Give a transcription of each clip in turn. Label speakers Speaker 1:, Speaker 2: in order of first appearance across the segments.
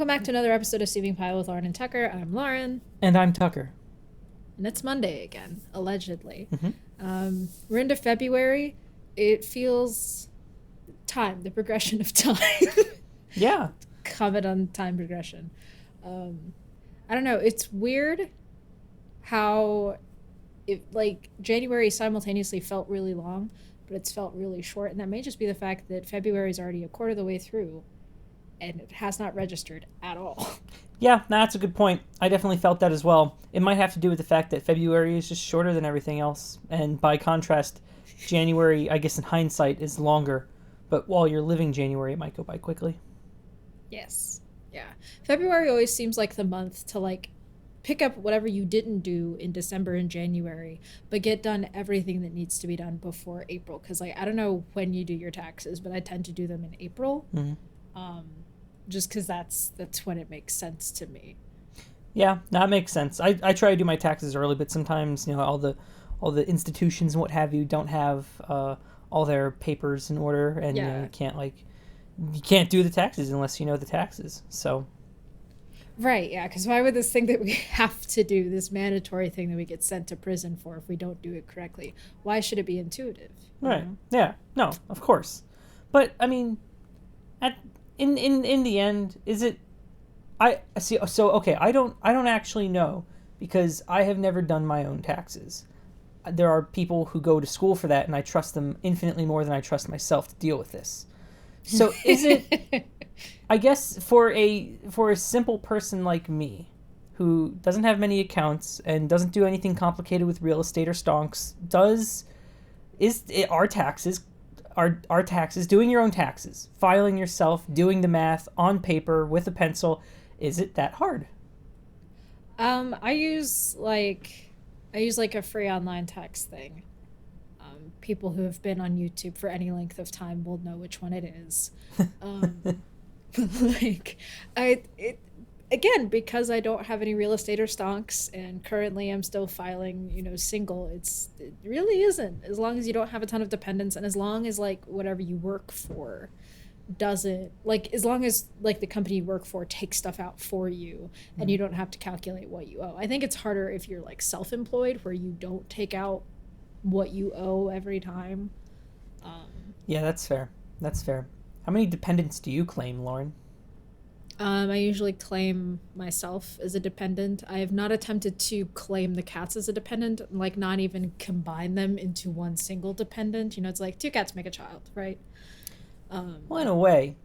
Speaker 1: Welcome back to another episode of Steaming Pile with Lauren and Tucker. I'm Lauren.
Speaker 2: And I'm Tucker.
Speaker 1: And it's Monday again, allegedly.
Speaker 2: Mm-hmm.
Speaker 1: We're into February. It feels time, the progression of time.
Speaker 2: Yeah.
Speaker 1: Comment on time progression. I don't know. It's weird how January simultaneously felt really long, but it's felt really short. And that may just be the fact that February is already a quarter of the way through and it has not registered at all.
Speaker 2: Yeah, that's a good point. I definitely felt that as well. It might have to do with the fact that February is just shorter than everything else. And by contrast, January, I guess in hindsight, is longer. But while you're living January, it might go by quickly.
Speaker 1: Yes. Yeah. February always seems like the month to pick up whatever you didn't do in December and January, but get done everything that needs to be done before April. Because I don't know when you do your taxes, but I tend to do them in April.
Speaker 2: Mm-hmm.
Speaker 1: Just because that's when it makes sense to me.
Speaker 2: Yeah, that makes sense. I try to do my taxes early, but sometimes all the institutions and what have you don't have all their papers in order, and
Speaker 1: yeah.
Speaker 2: You can't do the taxes unless you know the taxes. So.
Speaker 1: Right, yeah, because why would this thing that we have to do, this mandatory thing that we get sent to prison for if we don't do it correctly, why should it be intuitive?
Speaker 2: Right. Know? Yeah. No, of course. But I mean, in the end, is it? I see. So okay, I don't actually know because I have never done my own taxes. There are people who go to school for that, and I trust them infinitely more than I trust myself to deal with this. So is it? I guess for a simple person like me, who doesn't have many accounts and doesn't do anything complicated with real estate or stonks, our taxes, doing your own taxes, filing yourself, doing the math on paper with a pencil, is it that hard?
Speaker 1: I use a free online tax thing. People who have been on YouTube for any length of time will know which one it is. Again, because I don't have any real estate or stonks, and currently I'm still filing, single, it really isn't. As long as you don't have a ton of dependents, and as long as whatever you work for doesn't, as long as the company you work for takes stuff out for you, and you don't have to calculate what you owe. I think it's harder if you're self-employed, where you don't take out what you owe every time.
Speaker 2: Yeah, that's fair. How many dependents do you claim, Lauren?
Speaker 1: I usually claim myself as a dependent. I have not attempted to claim the cats as a dependent, not even combine them into one single dependent. It's two cats make a child, right?
Speaker 2: Well, in a way,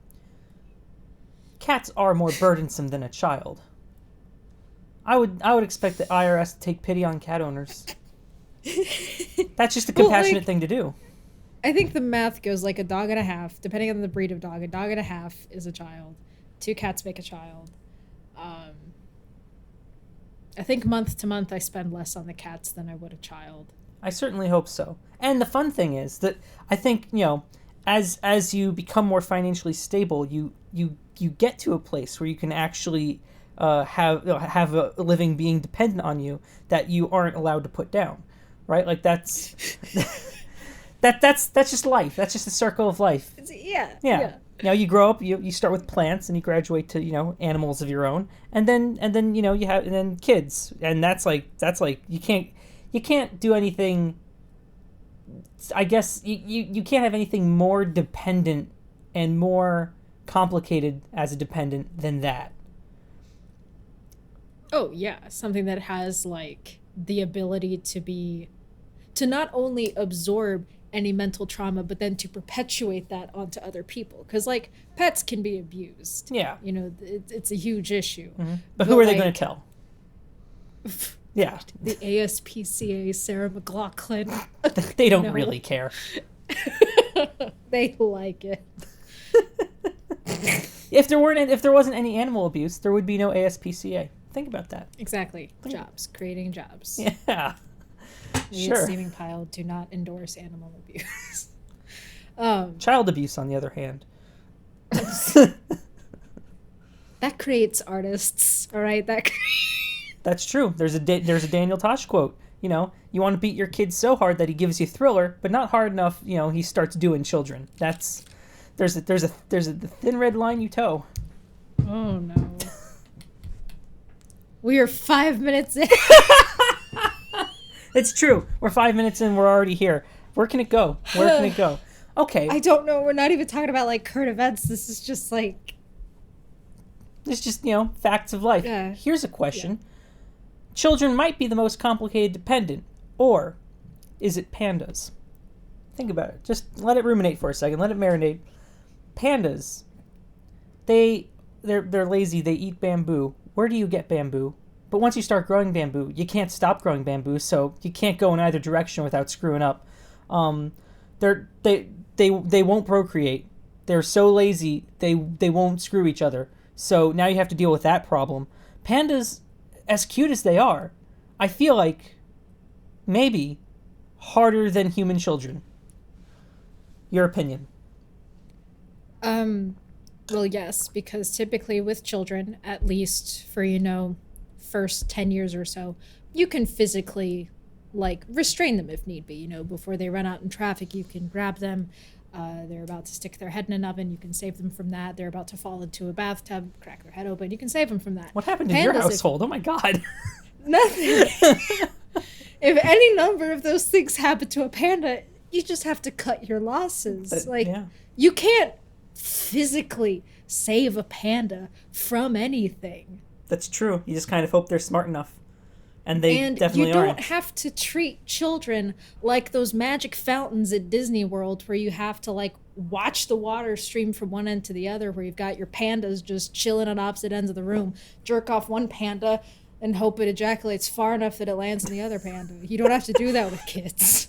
Speaker 2: cats are more burdensome than a child. I would expect the IRS to take pity on cat owners. That's just a compassionate thing to do.
Speaker 1: I think the math goes a dog and a half, depending on the breed of dog. A dog and a half is a child. 2 cats make a child. I think month to month I spend less on the cats than I would a child.
Speaker 2: I certainly hope so. And the fun thing is that I think, as you become more financially stable, you get to a place where you can actually have a living being dependent on you that you aren't allowed to put down, right? That's that's just life. That's just the circle of life.
Speaker 1: Yeah.
Speaker 2: You grow up, you start with plants, and you graduate to animals of your own, and then you have, and then kids, and that's you can't do anything. I guess you can't have anything more dependent and more complicated as a dependent than that.
Speaker 1: Oh yeah, something that has the ability to not only absorb any mental trauma, but then to perpetuate that onto other people. Because pets can be abused.
Speaker 2: Yeah.
Speaker 1: It's a huge issue.
Speaker 2: Mm-hmm. But who are they going to tell? Yeah.
Speaker 1: The ASPCA, Sarah McLachlan.
Speaker 2: They don't really care.
Speaker 1: They like it.
Speaker 2: If there wasn't any animal abuse, there would be no ASPCA. Think about that.
Speaker 1: Exactly. Jobs. Creating jobs.
Speaker 2: Yeah.
Speaker 1: We
Speaker 2: Sure.
Speaker 1: at Steaming Pile do not endorse animal abuse.
Speaker 2: Child abuse, on the other hand.
Speaker 1: That creates artists, all right?
Speaker 2: That's true. There's a Daniel Tosh quote. You want to beat your kid so hard that he gives you Thriller, but not hard enough. He starts doing children. There's a thin red line you toe.
Speaker 1: Oh no. We are 5 minutes in.
Speaker 2: It's true. We're 5 minutes in. We're already here. Where can it go? Where can it go? Okay.
Speaker 1: I don't know. We're not even talking about like current events. This is just like.
Speaker 2: It's just, facts of life.
Speaker 1: Yeah.
Speaker 2: Here's a question. Yeah. Children might be the most complicated dependent, or is it pandas? Think about it. Just let it ruminate for a second. Let it marinate. Pandas, they're lazy. They eat bamboo. Where do you get bamboo? But once you start growing bamboo, you can't stop growing bamboo, so you can't go in either direction without screwing up. They won't procreate. They're so lazy they won't screw each other. So now you have to deal with that problem. Pandas, as cute as they are, I feel like maybe harder than human children. Your opinion?
Speaker 1: Well, yes, because typically with children, at least for, first 10 years or so, you can physically, restrain them if need be. Before they run out in traffic, you can grab them. They're about to stick their head in an oven. You can save them from that. They're about to fall into a bathtub, crack their head open. You can save them from that.
Speaker 2: What happened in your household? Oh, my God.
Speaker 1: Nothing. If any number of those things happen to a panda, you just have to cut your losses. You can't physically save a panda from anything.
Speaker 2: That's true. You just kind of hope they're smart enough. And they definitely
Speaker 1: you
Speaker 2: aren't.
Speaker 1: don't have to treat children like those magic fountains at Disney World where you have to watch the water stream from one end to the other, where you've got your pandas just chilling on opposite ends of the room. Jerk off one panda and hope it ejaculates far enough that it lands in the other panda. You don't have to do that with kids.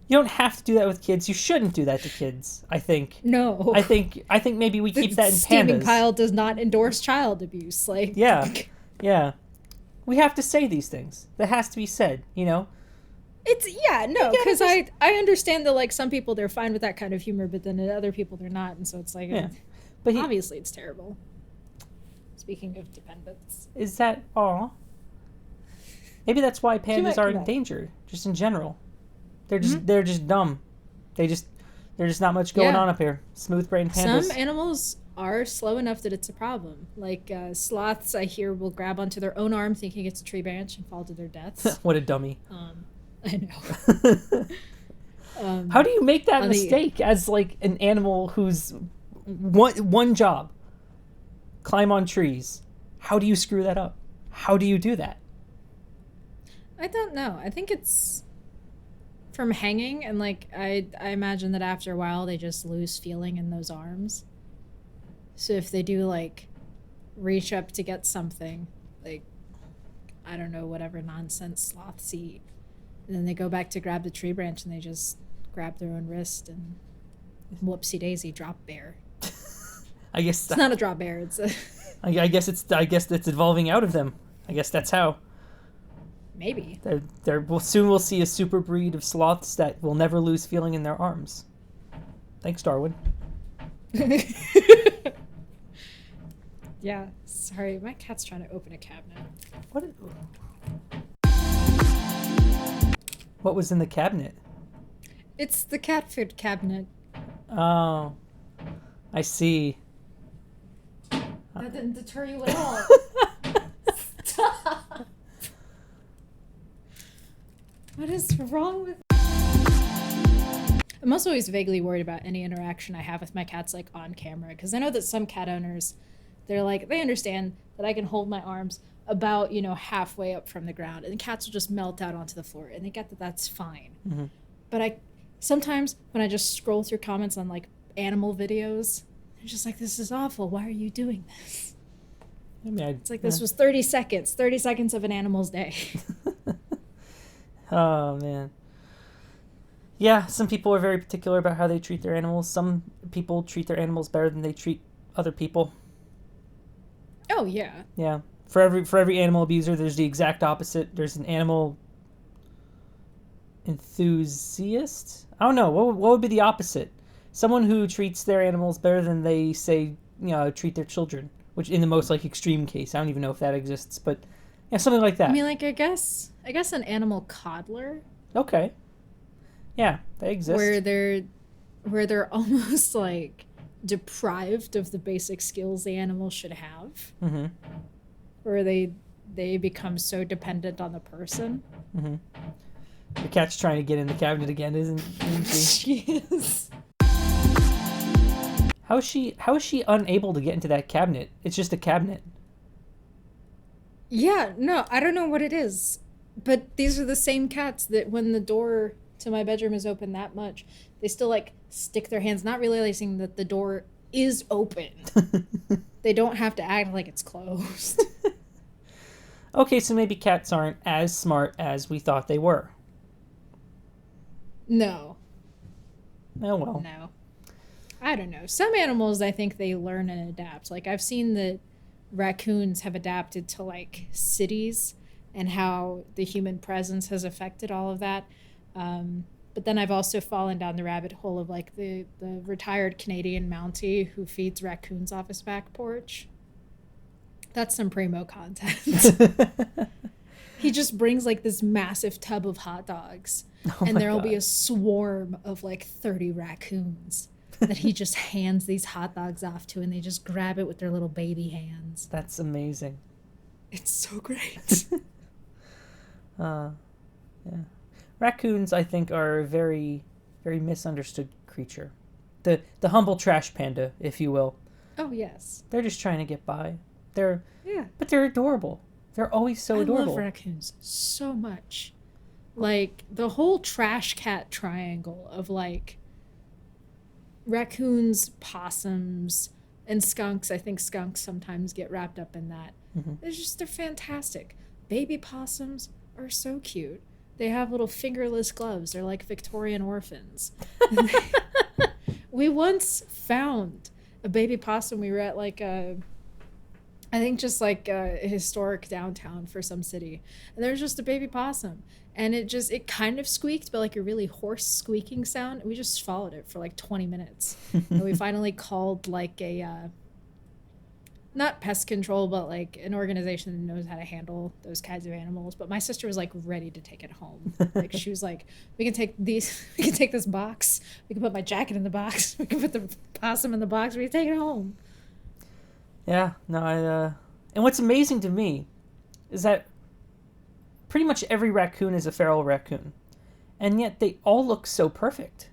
Speaker 2: You don't have to do that with kids. You shouldn't do that to kids, I think.
Speaker 1: No.
Speaker 2: I think maybe we keep that in pandas. The
Speaker 1: steaming pile does not endorse child abuse.
Speaker 2: Yeah. Yeah. We have to say these things. That has to be said,
Speaker 1: It's, because I understand that, some people, they're fine with that kind of humor, but then other people, they're not, and so it's but obviously it's terrible. Speaking of dependence.
Speaker 2: Is that, maybe that's why pandas are endangered, just in general. They're just dumb. There's just not much going on up here. Smooth brain pandas.
Speaker 1: Some animals are slow enough that it's a problem. Sloths, I hear, will grab onto their own arm thinking it's a tree branch and fall to their deaths.
Speaker 2: What a dummy.
Speaker 1: I know.
Speaker 2: How do you make that mistake as an animal whose one job, climb on trees? How do you screw that up? How do you do that?
Speaker 1: I don't know. I think it's from hanging, and I imagine that after a while they just lose feeling in those arms. So if they do reach up to get something, I don't know, whatever nonsense sloths eat, and then they go back to grab the tree branch and they just grab their own wrist and whoopsie daisy, drop bear.
Speaker 2: I guess
Speaker 1: it's not a drop bear. It's a.
Speaker 2: I guess it's evolving out of them. I guess that's how.
Speaker 1: Maybe.
Speaker 2: Soon we'll see a super breed of sloths that will never lose feeling in their arms. Thanks, Darwin.
Speaker 1: Yeah, sorry, my cat's trying to open a cabinet.
Speaker 2: What was in the cabinet?
Speaker 1: It's the cat food cabinet.
Speaker 2: Oh, I see.
Speaker 1: That didn't deter you at all. Stop. What is wrong with... I'm also always vaguely worried about any interaction I have with my cats on camera, because I know that some cat owners, they understand that I can hold my arms about halfway up from the ground and the cats will just melt out onto the floor, and they get that that's fine.
Speaker 2: Mm-hmm.
Speaker 1: But sometimes when I just scroll through comments on animal videos, I'm just this is awful, why are you doing this? It's this was 30 seconds of an animal's day.
Speaker 2: Oh, man. Yeah, some people are very particular about how they treat their animals. Some people treat their animals better than they treat other people.
Speaker 1: Oh, yeah.
Speaker 2: Yeah. For every animal abuser, there's the exact opposite. There's an animal enthusiast? I don't know. What would be the opposite? Someone who treats their animals better than they treat their children, which in the most extreme case, I don't even know if that exists, but yeah, something like that.
Speaker 1: I mean, I guess an animal coddler.
Speaker 2: Okay. Yeah, they exist.
Speaker 1: Where they're almost deprived of the basic skills the animal should have.
Speaker 2: Mm-hmm.
Speaker 1: Where they they become so dependent on the person.
Speaker 2: Mm-hmm. The cat's trying to get in the cabinet again, isn't she?
Speaker 1: She is.
Speaker 2: How is she unable to get into that cabinet? It's just a cabinet.
Speaker 1: Yeah, no, I don't know what it is. But these are the same cats that when the door to my bedroom is open that much, they still like stick their hands, not realizing that the door is open. They don't have to act like it's closed.
Speaker 2: Okay, so maybe cats aren't as smart as we thought they were.
Speaker 1: No.
Speaker 2: Oh well.
Speaker 1: No. I don't know. Some animals, I think they learn and adapt. Like I've seen that raccoons have adapted to like cities and how the human presence has affected all of that. But then I've also fallen down the rabbit hole of like the retired Canadian Mountie who feeds raccoons off his back porch. That's some primo content. He just brings like this massive tub of hot dogs, and there'll be a swarm of like 30 raccoons that he just hands these hot dogs off to, and they just grab it with their little baby hands.
Speaker 2: That's amazing.
Speaker 1: It's so great.
Speaker 2: Yeah. Raccoons, I think, are a very, very misunderstood creature. The humble trash panda, if you will.
Speaker 1: Oh yes.
Speaker 2: They're just trying to get by. But they're adorable. They're always so adorable.
Speaker 1: I love raccoons so much. Like the whole trash cat triangle of like raccoons, possums, and skunks. I think skunks sometimes get wrapped up in that.
Speaker 2: Mm-hmm.
Speaker 1: They're fantastic. Baby possums are so cute. They have little fingerless gloves. They're like Victorian orphans. We once found a baby possum. We were at like a historic downtown for some city. And there was just a baby possum. And it kind of squeaked, but like a really hoarse squeaking sound. And we just followed it for like 20 minutes. And we finally called like a, not pest control, but like an organization that knows how to handle those kinds of animals. But my sister was like ready to take it home. Like she was like, we can take this box. We can put my jacket in the box. We can put the possum in the box. We can take it home.
Speaker 2: Yeah, no, and what's amazing to me is that pretty much every raccoon is a feral raccoon, and yet they all look so perfect.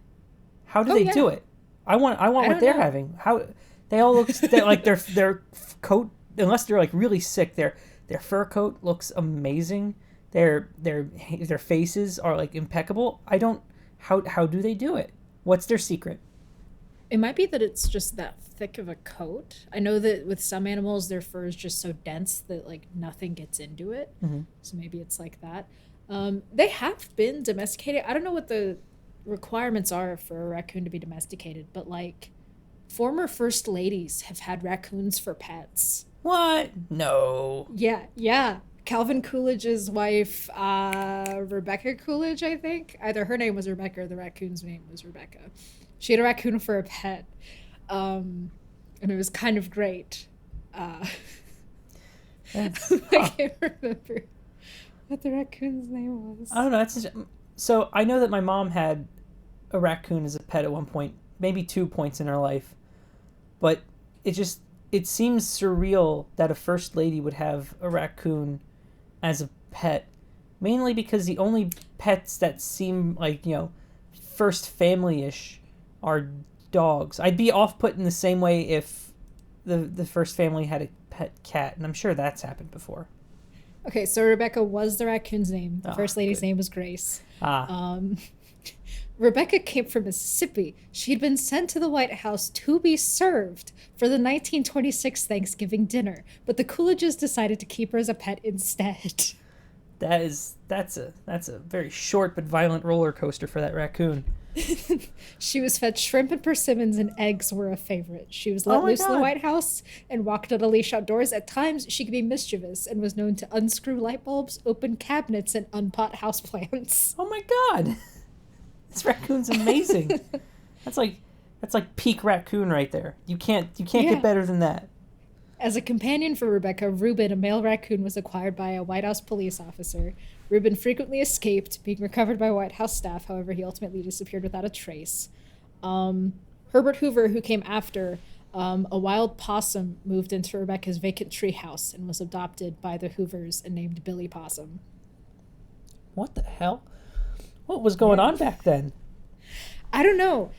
Speaker 2: How do they do it? I want what they're having. How they all look like their coat, unless they're like really sick, their fur coat looks amazing. Their faces are like impeccable. How do they do it? What's their secret?
Speaker 1: It might be that it's just that thick of a coat. I know that with some animals, their fur is just so dense that like nothing gets into it. Mm-hmm. So maybe it's like that. They have been domesticated. I don't know what the requirements are for a raccoon to be domesticated, but like former first ladies have had raccoons for pets.
Speaker 2: What? No.
Speaker 1: Yeah. Calvin Coolidge's wife, Rebecca Coolidge, I think. Either her name was Rebecca or the raccoon's name was Rebecca. She had a raccoon for a pet, and it was kind of great. I can't remember what the raccoon's name was.
Speaker 2: I don't know. So I know that my mom had a raccoon as a pet at one point, maybe 2 points in her life, but it seems surreal that a first lady would have a raccoon as a pet, mainly because the only pets that seem like, first family-ish are dogs. I'd be off-put in the same way if the first family had a pet cat, and I'm sure that's happened before.
Speaker 1: Okay, so Rebecca was the raccoon's name. The first lady's name was Grace. Rebecca came from Mississippi. She'd been sent to the White House to be served for the 1926 Thanksgiving dinner, but the Coolidges decided to keep her as a pet instead.
Speaker 2: That's a very short but violent roller coaster for that raccoon.
Speaker 1: She was fed shrimp and persimmons, and eggs were a favorite. She was let loose in the White House and walked on a leash outdoors. At times, she could be mischievous and was known to unscrew light bulbs, open cabinets, and unpot houseplants.
Speaker 2: Oh my God! This raccoon's amazing. That's like peak raccoon right there. You can't get better than that.
Speaker 1: As a companion for Rebecca, Reuben, a male raccoon, was acquired by a White House police officer. Reuben frequently escaped, being recovered by White House staff. However, he ultimately disappeared without a trace. Herbert Hoover, who came after, A wild possum moved into Rebecca's vacant treehouse and was adopted by the Hoovers and named Billy Possum.
Speaker 2: What the hell? What was going on back then?
Speaker 1: I don't know.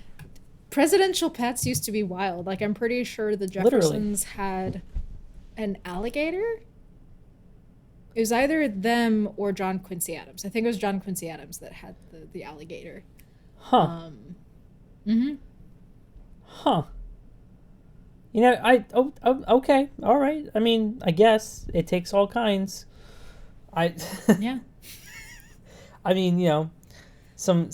Speaker 1: Presidential pets used to be wild. Like, I'm pretty sure the Jeffersons had an alligator. It was either them or John Quincy Adams. I think it was John Quincy Adams that had the alligator.
Speaker 2: Huh. Huh. You know, okay, all right. I mean, I guess it takes all kinds.
Speaker 1: Yeah.
Speaker 2: I mean, you know, some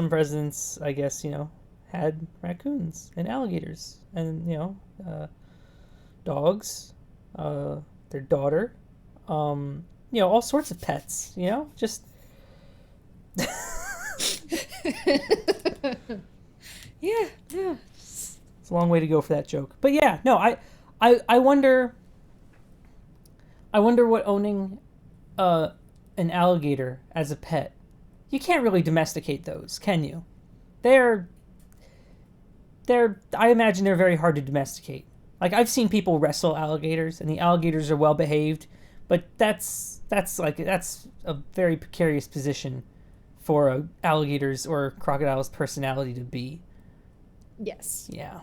Speaker 2: presidents, I guess, you know, had raccoons and alligators and, you know, dogs, their daughter, you know, all sorts of pets, you know, just.
Speaker 1: Yeah.
Speaker 2: It's a long way to go for that joke. But yeah, no, I wonder what owning an alligator as a pet. You can't really domesticate those, can you? I imagine they're very hard to domesticate. Like, I've seen people wrestle alligators and the alligators are well behaved, but that's a very precarious position for a alligator's or crocodile's personality to be.
Speaker 1: Yes.
Speaker 2: Yeah.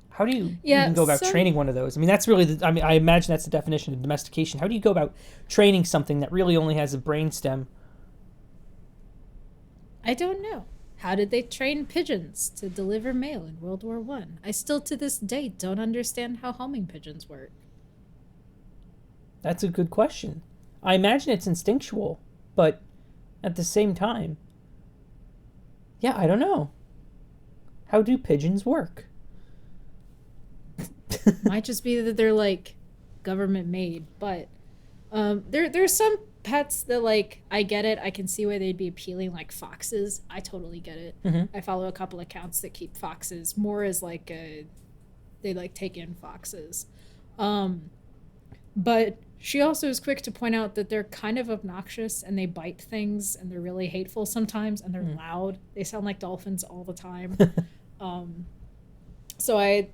Speaker 2: How do you even go about training one of those? I mean, that's really I imagine that's the definition of domestication. How do you go about training something that really only has a brainstem?
Speaker 1: I don't know. How did they train pigeons to deliver mail in World War I? I still to this day don't understand how homing pigeons work.
Speaker 2: That's a good question. I imagine it's instinctual, but at the same time, yeah, I don't know. How do pigeons work?
Speaker 1: Might just be that they're like government made, but there's some pets that, like, I get it. I can see why they'd be appealing, like foxes. I totally get it.
Speaker 2: Mm-hmm.
Speaker 1: I follow a couple accounts that keep foxes more as like they like take in foxes. But she also is quick to point out that they're kind of obnoxious and they bite things and they're really hateful sometimes and they're loud. They sound like dolphins all the time. So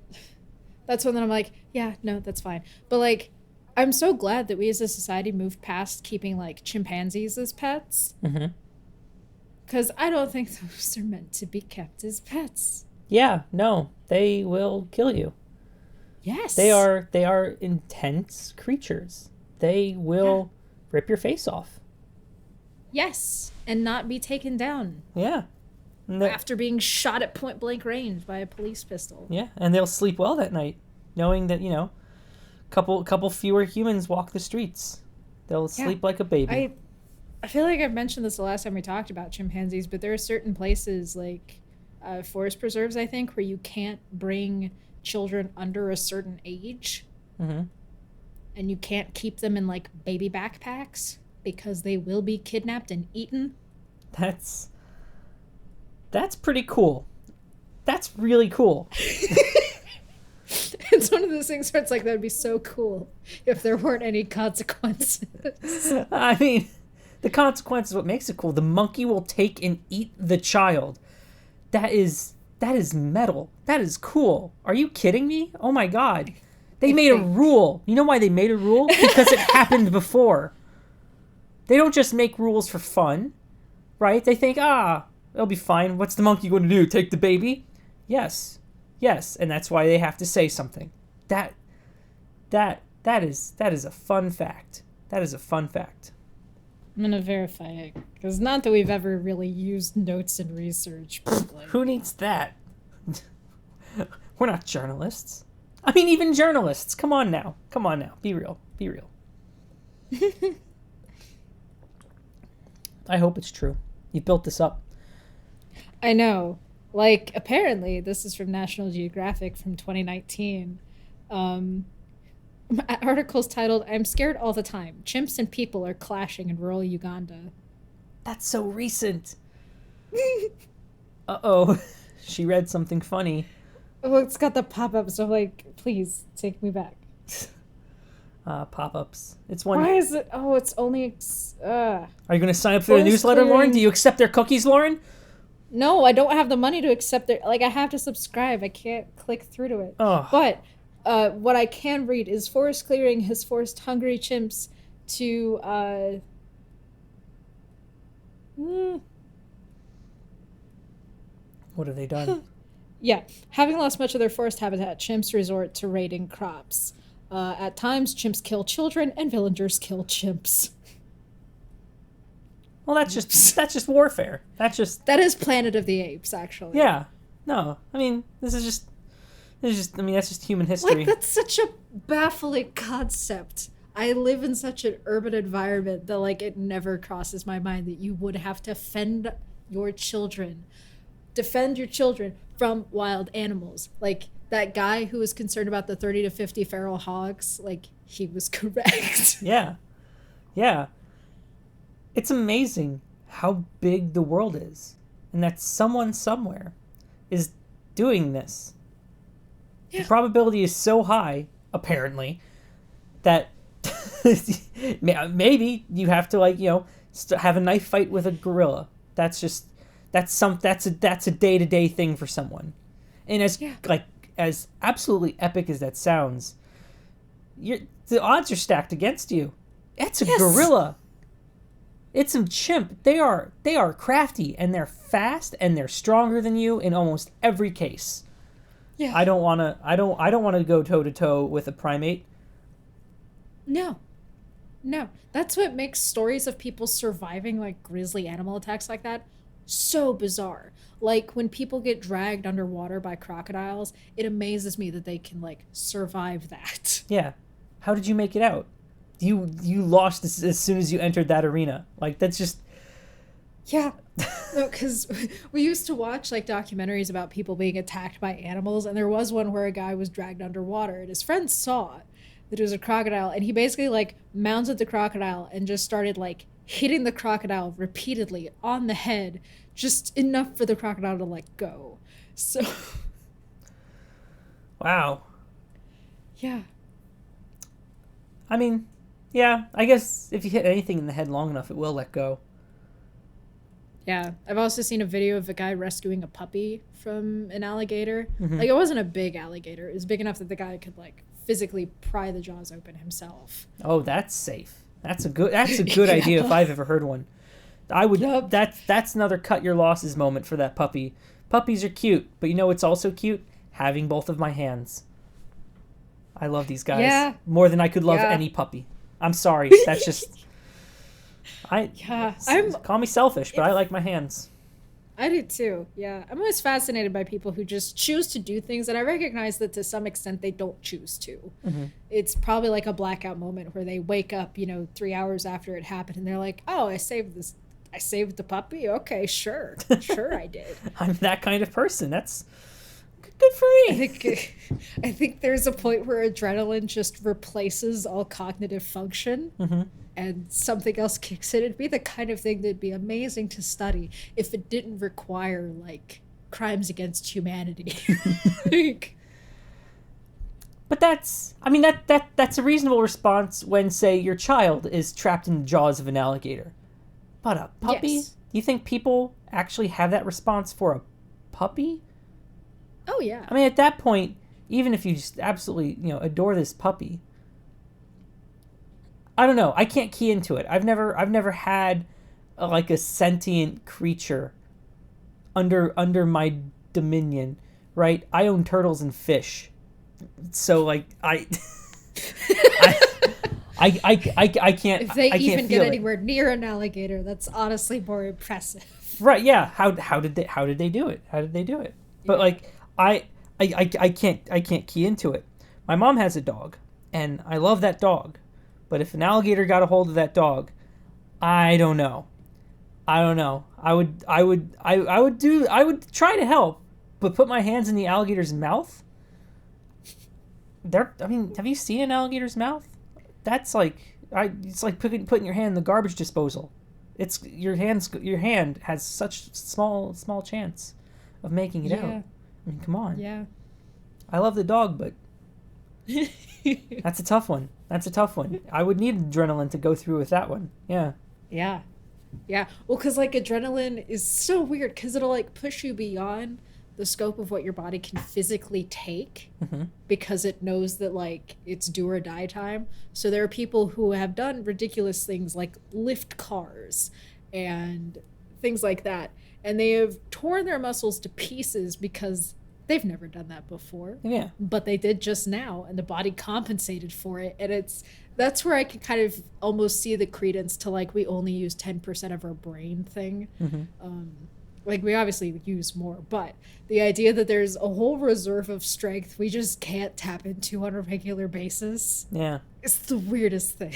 Speaker 1: that's when I'm like, yeah, no, that's fine. But like, I'm so glad that we as a society moved past keeping like chimpanzees as pets. Because I don't think those are meant to be kept as pets.
Speaker 2: Yeah, no, they will kill you.
Speaker 1: Yes.
Speaker 2: They are intense creatures. They will rip your face off.
Speaker 1: Yes, and not be taken down.
Speaker 2: Yeah.
Speaker 1: After being shot at point blank range by a police pistol.
Speaker 2: Yeah, and they'll sleep well that night, knowing that, you know, couple fewer humans walk the streets. They'll sleep like a baby.
Speaker 1: I feel like I've mentioned this the last time we talked about chimpanzees, but there are certain places like forest preserves, I think, where you can't bring children under a certain age. And you can't keep them in like baby backpacks because they will be kidnapped and eaten.
Speaker 2: That's pretty cool. That's really cool.
Speaker 1: It's one of those things where it's like, that would be so cool if there weren't any consequences.
Speaker 2: I mean, the consequence is what makes it cool. The monkey will take and eat the child. That is metal. That is cool. Are you kidding me? Oh my God. They made a rule. You know why they made a rule? Because it happened before. They don't just make rules for fun, right? They think, it'll be fine. What's the monkey going to do? Take the baby? Yes. And that's why they have to say something. That is a fun fact. That is a fun fact.
Speaker 1: I'm gonna verify it because not that we've ever really used notes in research.
Speaker 2: Who needs that? We're not journalists. I mean, even journalists. Come on now. Be real. I hope it's true. You built this up.
Speaker 1: I know. Like, apparently, this is from National Geographic from 2019. Article's titled, "I'm scared all the time. Chimps and people are clashing in rural Uganda."
Speaker 2: That's so recent. Uh-oh. She read something funny.
Speaker 1: Oh, it's got the pop-up, so I'm like, please, take me back.
Speaker 2: Pop-ups. It's one.
Speaker 1: Why is it? Oh, it's only...
Speaker 2: Are you going to sign up for the newsletter, Lauren? Do you accept their cookies, Lauren?
Speaker 1: No, I don't have the money to accept it. Like, I have to subscribe. I can't click through to it.
Speaker 2: Oh,
Speaker 1: But what I can read is forest clearing has forced hungry chimps to mm,
Speaker 2: what have they done?
Speaker 1: yeah, having lost much of their forest habitat, chimps resort to raiding crops. At times, chimps kill children, and villagers kill chimps.
Speaker 2: Well, that's just warfare. That's just
Speaker 1: That is Planet of the Apes, actually.
Speaker 2: yeah. No, I mean I mean that's just human history.
Speaker 1: Like, that's such a baffling concept. I live in such an urban environment that, like, it never crosses my mind that you would have to your children, defend your children from wild animals. Like, that guy who was concerned about the 30 to 50 feral hogs, like, he was correct.
Speaker 2: Yeah. Yeah. It's amazing how big the world is and that someone somewhere is doing this.
Speaker 1: Yeah.
Speaker 2: The probability is so high, apparently, that maybe you have to, like, have a knife fight with a gorilla. That's a day-to-day thing for someone. And as absolutely epic as that sounds, the odds are stacked against you. It's a gorilla. It's a chimp. They are crafty, and they're fast, and they're stronger than you in almost every case.
Speaker 1: Yeah.
Speaker 2: I don't want to go toe to toe with a primate.
Speaker 1: No. That's what makes stories of people surviving, like, grisly animal attacks like that so bizarre. Like, when people get dragged underwater by crocodiles, it amazes me that they can, like, survive that.
Speaker 2: Yeah. How did you make it out? You lost as soon as you entered that arena. Like, that's just...
Speaker 1: Yeah. No, because we used to watch, like, documentaries about people being attacked by animals, and there was one where a guy was dragged underwater, and his friends saw that it was a crocodile, and he basically, like, mounted the crocodile and just started, like, hitting the crocodile repeatedly on the head, just enough for the crocodile to let go. So...
Speaker 2: Wow.
Speaker 1: Yeah.
Speaker 2: I mean, yeah, I guess if you hit anything in the head long enough, it will let go.
Speaker 1: Yeah. I've also seen a video of a guy rescuing a puppy from an alligator.
Speaker 2: Mm-hmm.
Speaker 1: Like, it wasn't a big alligator. It was big enough that the guy could, like, physically pry the jaws open himself.
Speaker 2: Oh, that's safe. That's a good idea if I've ever heard one. I would that's another cut your losses moment for that puppy. Puppies are cute, but you know what's also cute? Having both of my hands. I love these guys more than I could love any puppy. I'm sorry. That's just call me selfish, but I like my hands.
Speaker 1: I do too. Yeah. I'm always fascinated by people who just choose to do things, and I recognize that to some extent they don't choose to.
Speaker 2: Mm-hmm.
Speaker 1: It's probably like a blackout moment where they wake up, 3 hours after it happened, and they're like, "Oh, I saved the puppy? Okay, sure. Sure I did."
Speaker 2: I'm that kind of person. That's good for me.
Speaker 1: I think there's a point where adrenaline just replaces all cognitive function.
Speaker 2: Mm-hmm.
Speaker 1: And something else kicks in. It'd be the kind of thing that'd be amazing to study if it didn't require, like, crimes against humanity.
Speaker 2: But that's a reasonable response when, say, your child is trapped in the jaws of an alligator. But a puppy?
Speaker 1: Yes.
Speaker 2: You think people actually have that response for a puppy?
Speaker 1: Oh, yeah.
Speaker 2: I mean, at that point, even if you just absolutely, adore this puppy, I don't know. I can't key into it. I've never had a sentient creature under my dominion, right? I own turtles and fish, so like I can't.
Speaker 1: If they
Speaker 2: I can't
Speaker 1: even
Speaker 2: feel
Speaker 1: get
Speaker 2: it.
Speaker 1: anywhere near an alligator, that's honestly more impressive.
Speaker 2: Right? Yeah. How did they do it? How did they do it? But like I can't key into it. My mom has a dog, and I love that dog. But if an alligator got a hold of that dog, I don't know. I would try to help, but put my hands in the alligator's mouth? Have you seen an alligator's mouth? That's like it's like putting your hand in the garbage disposal. It's your hand has such small chance of making it out. I mean, come on.
Speaker 1: Yeah.
Speaker 2: I love the dog, but that's a tough one. I would need adrenaline to go through with that one. Yeah.
Speaker 1: Yeah. Yeah. Well, because like adrenaline is so weird because it'll like push you beyond the scope of what your body can physically take
Speaker 2: Hmm.
Speaker 1: because it knows that like it's do or die time. So there are people who have done ridiculous things like lift cars and things like that. And they have torn their muscles to pieces because they've never done that before.
Speaker 2: Yeah.
Speaker 1: But they did just now and the body compensated for it. And that's where I can kind of almost see the credence to like we only use 10% of our brain thing.
Speaker 2: Hmm.
Speaker 1: Like we obviously use more, but the idea that there's a whole reserve of strength we just can't tap into on a regular basis
Speaker 2: Yeah.
Speaker 1: is the weirdest thing.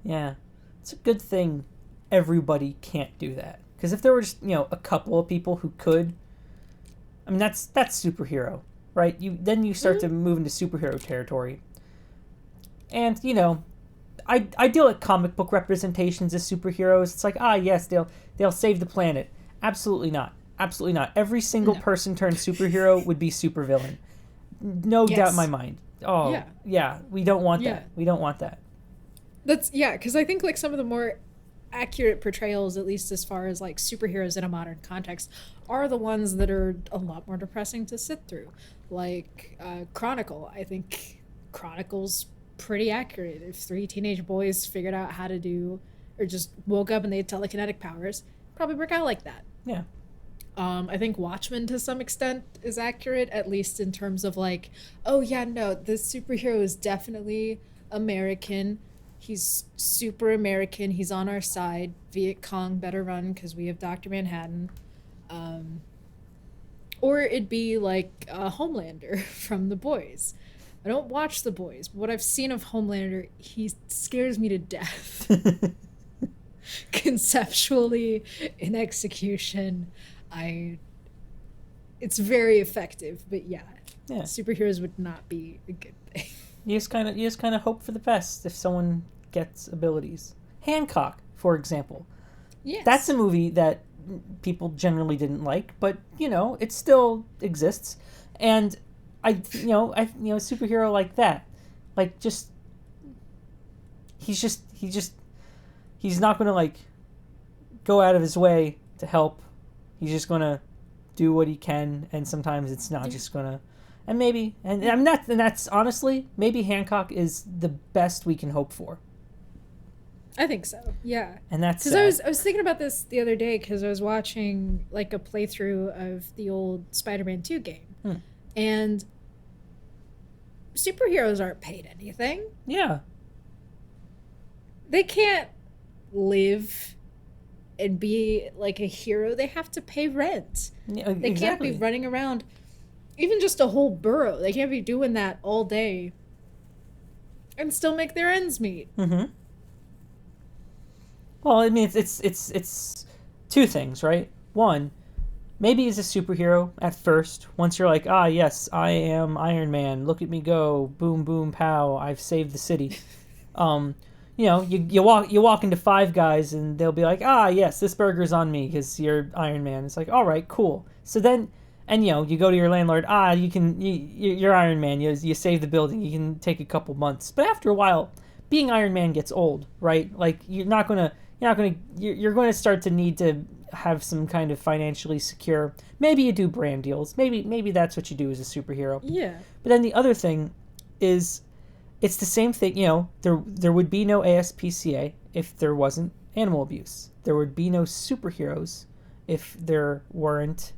Speaker 2: Yeah. It's a good thing everybody can't do that. Because if there were just, a couple of people who could, I mean, that's superhero, right? Then you start to move into superhero territory. And, I deal with comic book representations as superheroes. It's like, yes, they'll save the planet. Absolutely not. Absolutely not. Every single person turned superhero would be supervillain. No doubt in my mind. Oh, yeah. We don't want that. We don't want that.
Speaker 1: That's, because I think like some of the more accurate portrayals, at least as far as like superheroes in a modern context, are the ones that are a lot more depressing to sit through. Like Chronicle. I think Chronicle's pretty accurate. If 3 teenage boys figured out how to do, or just woke up and they had telekinetic powers, probably work out like that.
Speaker 2: Yeah.
Speaker 1: I think Watchmen to some extent is accurate, at least in terms of like, oh yeah, no, the superhero is definitely American. He's super American. He's on our side. Viet Cong better run because we have Dr. Manhattan. Or it'd be like Homelander from The Boys. I don't watch The Boys, but what I've seen of Homelander, he scares me to death. Conceptually, in execution, it's very effective, but yeah, superheroes would not be a good thing.
Speaker 2: You just kind of hope for the best if someone gets abilities. Hancock, for example.
Speaker 1: Yes.
Speaker 2: That's a movie that people generally didn't like, but it still exists. And a superhero like that, like he's not going to like go out of his way to help. He's just going to do what he can, and sometimes it's not just going to. And that's honestly, maybe Hancock is the best we can hope for.
Speaker 1: I think so. Yeah.
Speaker 2: And that's
Speaker 1: because I was thinking about this the other day because I was watching like a playthrough of the old Spider-Man 2 game, and superheroes aren't paid anything.
Speaker 2: Yeah.
Speaker 1: They can't live and be like a hero. They have to pay rent.
Speaker 2: Yeah,
Speaker 1: they can't be running around even just a whole borough. They can't be doing that all day and still make their ends meet.
Speaker 2: Mm-hmm. Well, I mean, it's two things, right? One, maybe he's a superhero at first. Once you're like, yes, I am Iron Man. Look at me go. Boom, boom, pow. I've saved the city. You walk into Five Guys and they'll be like, yes, this burger's on me because you're Iron Man. It's like, all right, cool. So then, and you go to your landlord, you're Iron Man. You save the building. You can take a couple months. But after a while, being Iron Man gets old, right? Like you're going to start to need to have some kind of financially secure. Maybe you do brand deals. Maybe that's what you do as a superhero.
Speaker 1: Yeah.
Speaker 2: But then the other thing is, it's the same thing. There would be no ASPCA if there wasn't animal abuse. There would be no superheroes if there weren't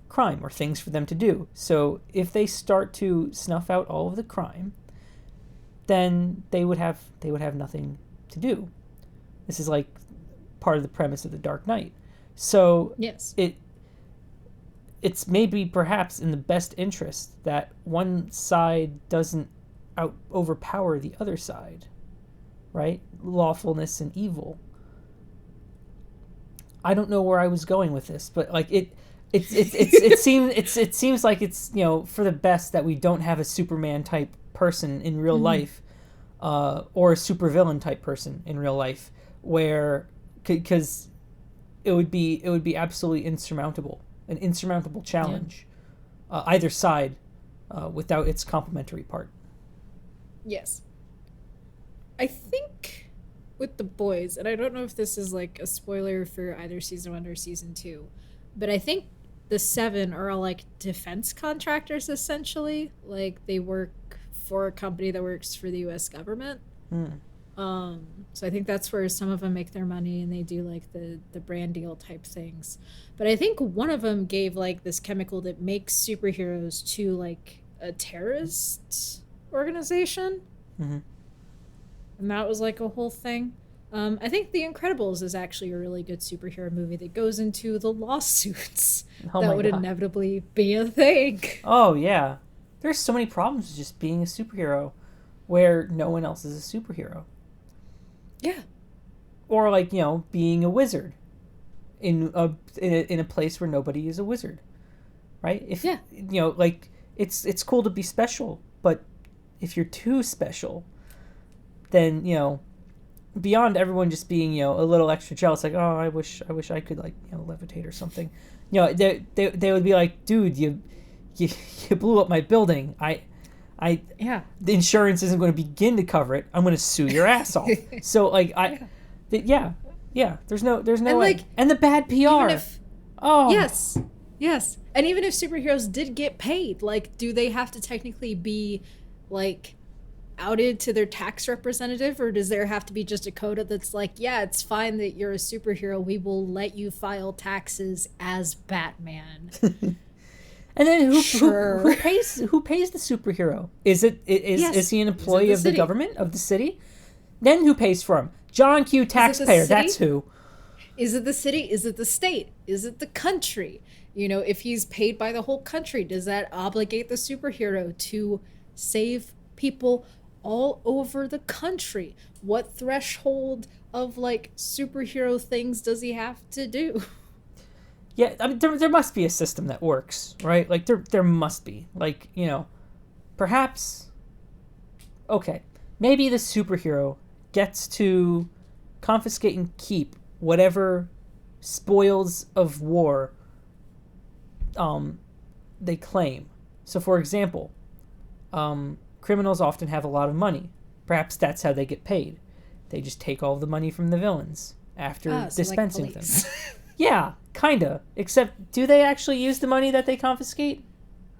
Speaker 2: crime or things for them to do. So if they start to snuff out all of the crime, then they would have nothing to do. This is like part of the premise of The Dark Knight. So
Speaker 1: yes,
Speaker 2: it's maybe perhaps in the best interest that one side doesn't overpower the other side, right? Lawfulness and evil. I don't know where I was going with this, but like it seems like it's for the best that we don't have a Superman type person in real life, or a supervillain type person in real life, where because it would be absolutely insurmountable, an insurmountable challenge, either side, without its complementary part.
Speaker 1: Yes. I think with the boys, and I don't know if this is like a spoiler for either season 1 or season 2, but I think the seven are all like defense contractors essentially. Like they work for a company that works for the US government.
Speaker 2: Hmm.
Speaker 1: So I think that's where some of them make their money, and they do like the brand deal type things. But I think one of them gave like this chemical that makes superheroes to like a terrorist organization,
Speaker 2: Hmm.
Speaker 1: and that was like a whole thing. I think The Incredibles is actually a really good superhero movie that goes into the lawsuits
Speaker 2: Oh
Speaker 1: that
Speaker 2: my
Speaker 1: would
Speaker 2: God.
Speaker 1: inevitably be a thing.
Speaker 2: Oh yeah. There's so many problems with just being a superhero where no one else is a superhero.
Speaker 1: Yeah.
Speaker 2: Or like, being a wizard in a place where nobody is a wizard. Right? If
Speaker 1: Yeah.
Speaker 2: like it's cool to be special, but if you're too special, then, beyond everyone just being, a little extra jealous, like, oh, I wish I could, like, levitate or something. They would be like, dude, you blew up my building.
Speaker 1: Yeah.
Speaker 2: The insurance isn't going to begin to cover it. I'm going to sue your ass off. So like yeah. There's no
Speaker 1: And
Speaker 2: way.
Speaker 1: like,
Speaker 2: And the bad PR.
Speaker 1: even if
Speaker 2: Oh
Speaker 1: yes, and even if superheroes did get paid, like, do they have to technically be like outed to their tax representative, or does there have to be just a quota that's like, yeah, it's fine that you're a superhero, we will let you file taxes as Batman?
Speaker 2: And then
Speaker 1: Sure.
Speaker 2: who pays the superhero? Is
Speaker 1: Yes.
Speaker 2: he an
Speaker 1: Is it
Speaker 2: employee
Speaker 1: the
Speaker 2: of the
Speaker 1: city?
Speaker 2: government of the city? Then who pays for him? John Q. Taxpayer.
Speaker 1: city?
Speaker 2: That's who.
Speaker 1: Is it the city? Is it the state? Is it the country? If he's paid by the whole country, does that obligate the superhero to save people all over the country? What threshold of like superhero things does he have to do?
Speaker 2: Yeah, I mean, there must be a system that works, right? Like there must be, like, perhaps. Okay, maybe the superhero gets to confiscate and keep whatever spoils of war they claim. So, for example, criminals often have a lot of money. Perhaps that's how they get paid. They just take all the money from the villains after
Speaker 1: So like
Speaker 2: dispensing them.
Speaker 1: police.
Speaker 2: Yeah, kinda. Except, do they actually use the money that they confiscate?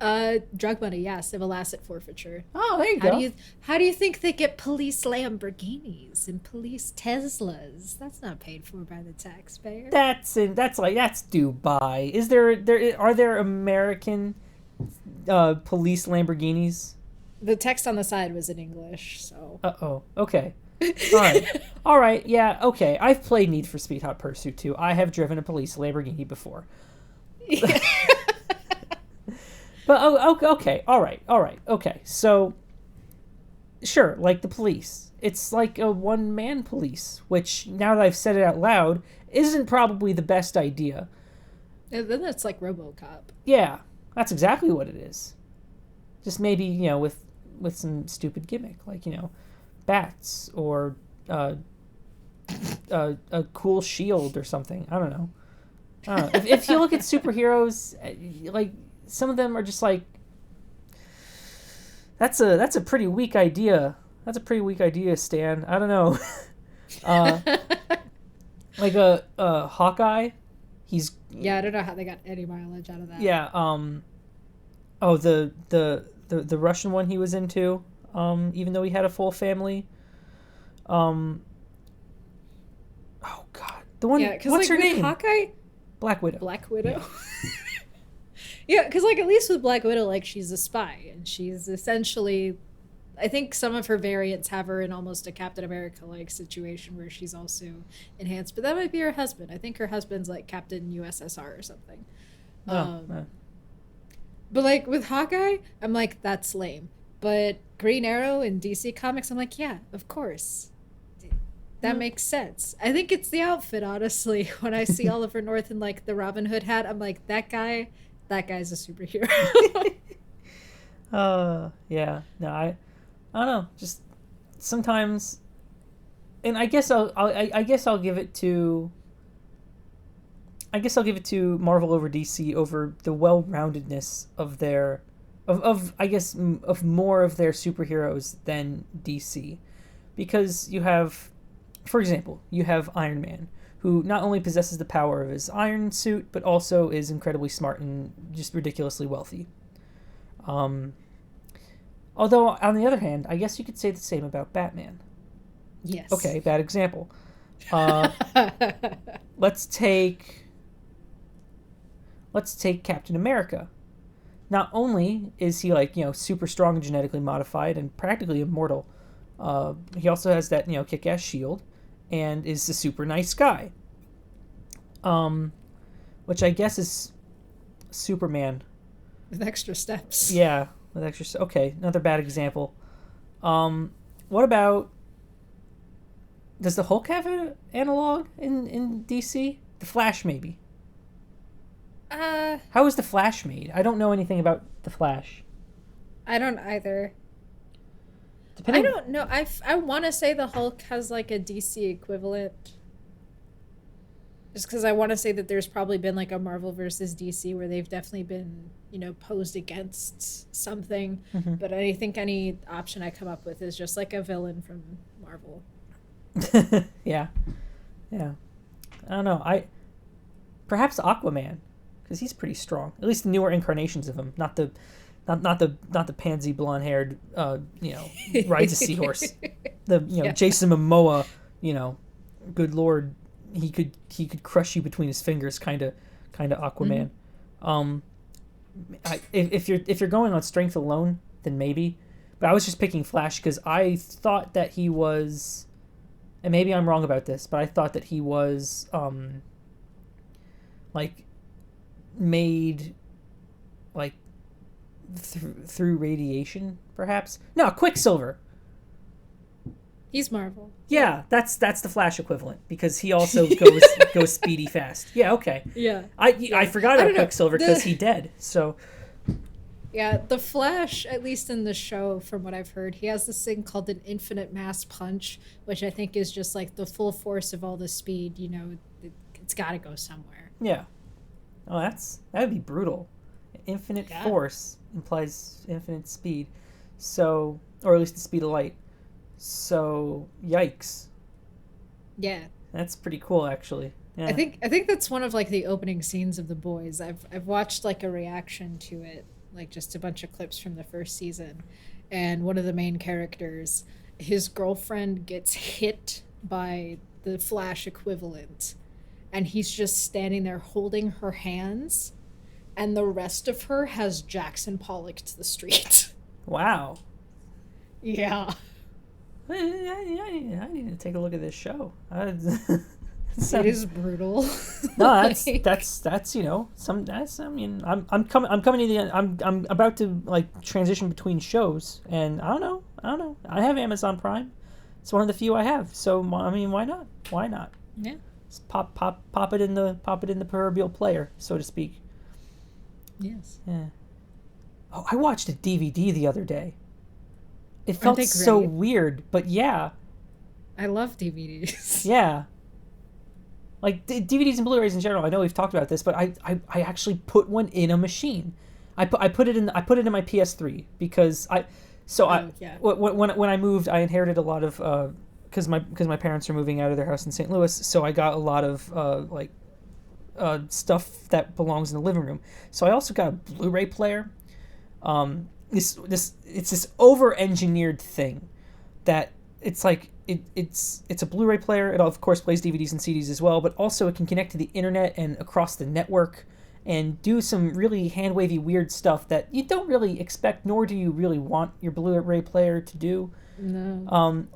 Speaker 1: Drug money, yeah, civil asset forfeiture.
Speaker 2: Oh, there you
Speaker 1: How
Speaker 2: go.
Speaker 1: do you think they get police Lamborghinis and police Teslas? That's not paid for by the taxpayer.
Speaker 2: That's Dubai. Are there American police Lamborghinis?
Speaker 1: The text on the side was in English, so.
Speaker 2: Uh-oh. Okay. All right. Yeah. Okay. I've played Need for Speed Hot Pursuit 2. I have driven a police Lamborghini before. But okay. All right. Okay. So, sure, like the police. It's like a one-man police, which, now that I've said it out loud, isn't probably the best idea.
Speaker 1: And then it's like RoboCop.
Speaker 2: Yeah, that's exactly what it is. Just maybe, with some stupid gimmick, like, bats or a cool shield or something. I don't know. If you look at superheroes, like, some of them are just like, that's a pretty weak idea. That's a pretty weak idea, Stan. I don't know. Like a Hawkeye, he's
Speaker 1: Yeah, I don't know how they got any mileage out of that.
Speaker 2: yeah. Oh, the Russian one he was into. Even though he had a full family. Oh God, the one.
Speaker 1: Yeah, because
Speaker 2: What's
Speaker 1: like
Speaker 2: her
Speaker 1: with
Speaker 2: name?
Speaker 1: Hawkeye,
Speaker 2: Black Widow.
Speaker 1: Black Widow. Yeah, because like at least with Black Widow, like she's a spy, and she's essentially, I think some of her variants have her in almost a Captain America like situation where she's also enhanced, but that might be her husband. I think her husband's like Captain USSR or something.
Speaker 2: Oh.
Speaker 1: But like with Hawkeye, I'm like, that's lame. But Green Arrow in DC Comics, I'm like, yeah, of course. That makes sense. I think it's the outfit, honestly. When I see Oliver North in like the Robin Hood hat, I'm like, that guy's a superhero.
Speaker 2: Yeah. No, I don't know. Just sometimes, and I guess I'll give it to. I guess I'll give it to Marvel over DC over the well-roundedness of their, of more of their superheroes than DC, because you have for example, you have Iron Man, who not only possesses the power of his iron suit, but also is incredibly smart and just ridiculously wealthy. Although, on the other hand, I guess you could say the same about Batman.
Speaker 1: Yes.
Speaker 2: Okay, bad example. Let's take Captain America. Not only is he super strong and genetically modified and practically immortal, he also has that kick-ass shield, and is a super nice guy. Which I guess is Superman
Speaker 1: with extra steps.
Speaker 2: Yeah, with extra. Okay, another bad example. What about? Does the Hulk have an analog in DC? The Flash, maybe. How is the Flash made? I don't know anything about the Flash.
Speaker 1: I don't either. I don't know. I want to say the Hulk has like a DC equivalent. Just because I want to say that there's probably been like a Marvel versus DC where they've definitely been, posed against something.
Speaker 2: Mm-hmm.
Speaker 1: But I think any option I come up with is just like a villain from Marvel.
Speaker 2: Yeah. I don't know. Perhaps Aquaman, because he's pretty strong. At least the newer incarnations of him, not the pansy blonde haired, rides a seahorse. Jason Momoa, good lord, he could crush you between his fingers, kind of Aquaman. Mm-hmm. If you're going on strength alone, then maybe. But I was just picking Flash because I thought that he was, and maybe I'm wrong about this, but I thought that he was made through radiation, perhaps. No, Quicksilver.
Speaker 1: He's Marvel.
Speaker 2: Yeah, that's the Flash equivalent because he also goes speedy fast. Yeah, okay.
Speaker 1: Yeah.
Speaker 2: I forgot about Quicksilver because he dead. So.
Speaker 1: Yeah, the Flash, at least in the show, from what I've heard, he has this thing called an infinite mass punch, which I think is just like the full force of all the speed. It's got to go somewhere.
Speaker 2: Yeah. Oh, that would be brutal. Infinite force implies infinite speed, so, or at least the speed of light. So, yikes.
Speaker 1: Yeah.
Speaker 2: That's pretty cool, actually. Yeah.
Speaker 1: I think that's one of like the opening scenes of The Boys. I've watched like a reaction to it, like just a bunch of clips from the first season, and one of the main characters, his girlfriend gets hit by the Flash equivalent, and he's just standing there holding her hands, and the rest of her has Jackson Pollocked the street.
Speaker 2: Wow.
Speaker 1: Yeah.
Speaker 2: I need to take a look at this show.
Speaker 1: It is brutal.
Speaker 2: No, that's I mean, I'm coming to the end. I'm about to transition between shows, and I don't know. I have Amazon Prime. It's one of the few I have. So I mean, why not?
Speaker 1: Yeah.
Speaker 2: Just pop it in the proverbial player, so to speak.
Speaker 1: Yes.
Speaker 2: Yeah. Oh, I watched a DVD the other day. It felt so weird, but yeah.
Speaker 1: I love DVDs.
Speaker 2: Yeah. DVDs and Blu-rays in general. I know we've talked about this, but I actually put one in a machine. I put it in my PS3 because when I moved, I inherited a lot of because my parents are moving out of their house in St. Louis, so I got a lot of stuff that belongs in the living room. So I also got a Blu-ray player. It's this over-engineered thing that it's a Blu-ray player. It of course plays DVDs and CDs as well, but also it can connect to the internet and across the network and do some really hand-wavy weird stuff that you don't really expect, nor do you really want your Blu-ray player to do.
Speaker 1: No.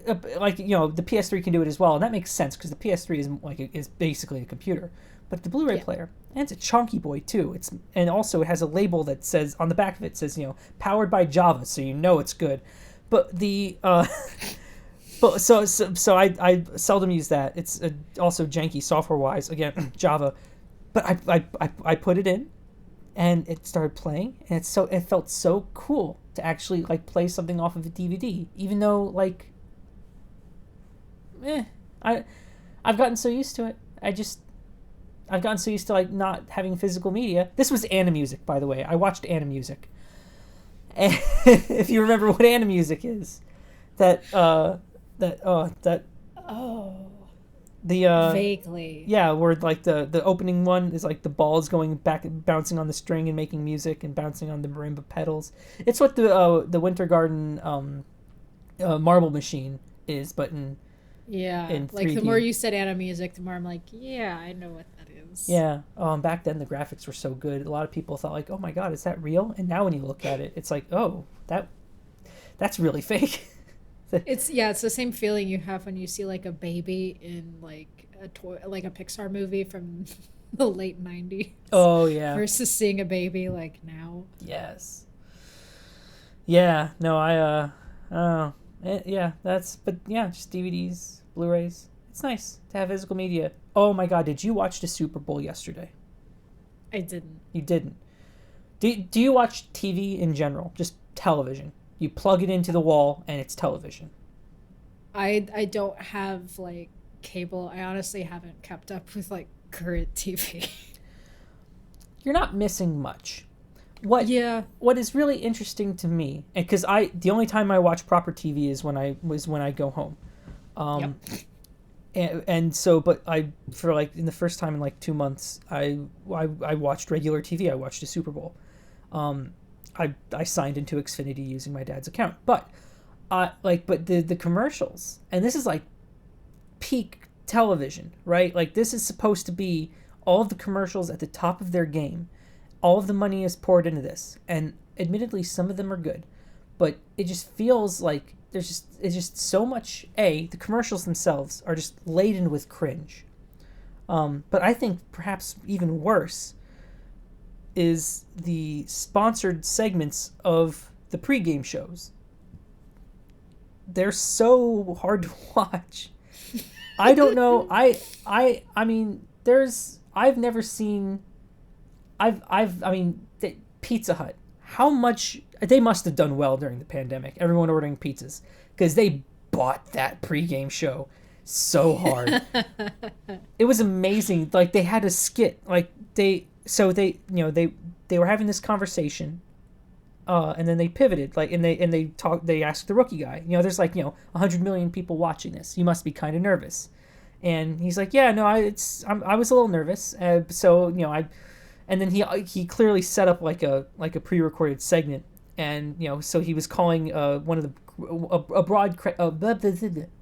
Speaker 2: The PS3 can do it as well, and that makes sense because the PS3 is basically a computer. But the Blu-ray player, and it's a chunky boy too. And also it has a label that says on the back of it says powered by Java, so it's good. But the so I seldom use that. It's also janky software wise. Again, Java. But I put it in, and it started playing, and it felt so cool to actually play something off of a DVD, even though I've gotten so used to it. I've gotten so used to not having physical media. This was Animusic, by the way. I watched Animusic. And if you remember what Animusic is, that
Speaker 1: Oh,
Speaker 2: The
Speaker 1: vaguely.
Speaker 2: yeah, where like the opening one is like the balls going back, bouncing on the string and making music and bouncing on the marimba pedals. It's what the Winter Garden marble machine is, but
Speaker 1: Yeah,
Speaker 2: in
Speaker 1: like the more
Speaker 2: 3D.
Speaker 1: you said Anna music, the more I'm like, yeah, I know what that is.
Speaker 2: Yeah, back then the graphics were so good. A lot of people thought like, "Oh my God, is that real?" And now when you look at it, it's like, "Oh, that's really fake."
Speaker 1: It's yeah, it's the same feeling you have when you see like a baby in like a toy, like a Pixar movie from the late '90s,
Speaker 2: Oh yeah,
Speaker 1: versus seeing a baby like now.
Speaker 2: yes, yeah. No, oh, yeah. But yeah, just DVDs, Blu-rays. It's nice to have physical media. Oh my God, did you watch the Super Bowl yesterday?
Speaker 1: I didn't.
Speaker 2: You didn't. Do you watch TV in general? Just television. You plug it into the wall and it's television.
Speaker 1: I don't have like cable. I honestly haven't kept up with like current TV.
Speaker 2: You're not missing much. What
Speaker 1: Yeah.
Speaker 2: what is really interesting to me, and because the only time I watch proper TV is when I go home,
Speaker 1: Yep.
Speaker 2: and so but I for like in the first time in like 2 months I watched regular TV. I watched the Super Bowl. Um, I signed into Xfinity using my dad's account, but but the commercials, and this is like peak television, right? Like this is supposed to be all of the commercials at the top of their game. All of the money is poured into this, and admittedly, some of them are good, but it just feels like it's just so much. The commercials themselves are just laden with cringe. But I think perhaps even worse is the sponsored segments of the pregame shows. They're so hard to watch. I don't know. I mean, I've never seen. I mean, Pizza Hut. How much they must have done well during the pandemic. Everyone ordering pizzas because they bought that pregame show so hard. It was amazing. Like they had a skit. Like they were having this conversation, and then they pivoted. Like and they talked. They asked the rookie guy. There's like 100 million people watching this. You must be kind of nervous. And he's like, yeah, no, I was a little nervous. So I. And then he clearly set up like a pre-recorded segment, and so he was calling one of the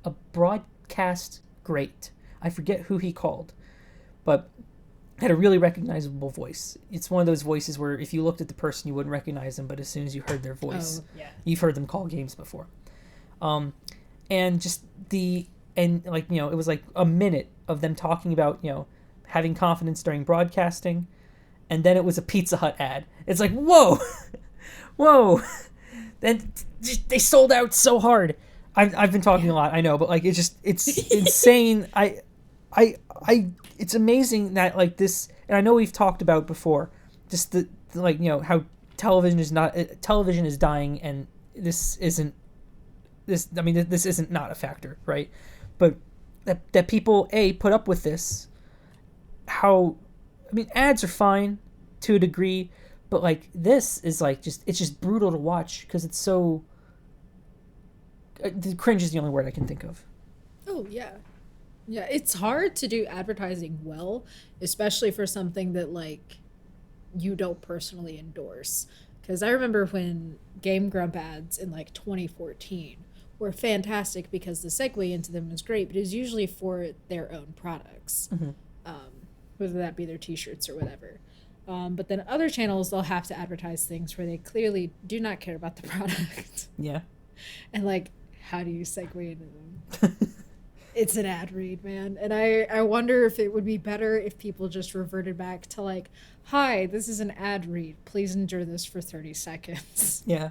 Speaker 2: a broadcast great. I forget who he called, but had a really recognizable voice. It's one of those voices where if you looked at the person you wouldn't recognize them, but as soon as you heard their voice,
Speaker 1: Oh, yeah.
Speaker 2: you've heard them call games before. And just it was like a minute of them talking about having confidence during broadcasting. And then it was a Pizza Hut ad. It's like, whoa, whoa. Then they sold out so hard. I've been talking a lot, I know, but like it's insane. It's amazing that like this, and I know we've talked about before, just the how television is dying, and this isn't not a factor, right? But that people put up with this. Ads are fine to a degree, but like this is like it's just brutal to watch because it's so. The cringe is the only word I can think of.
Speaker 1: Oh yeah. Yeah, it's hard to do advertising well, especially for something that like you don't personally endorse. Because I remember when Game Grump ads in like 2014 were fantastic because the segue into them was great, but it was usually for their own products.
Speaker 2: Mm-hmm.
Speaker 1: Whether that be their t-shirts or whatever. But then other channels, they'll have to advertise things where they clearly do not care about the product.
Speaker 2: Yeah.
Speaker 1: And like, how do you segue into them? It's an ad read, man. And I wonder if it would be better if people just reverted back to like, hi, this is an ad read. Please endure this for 30 seconds.
Speaker 2: Yeah.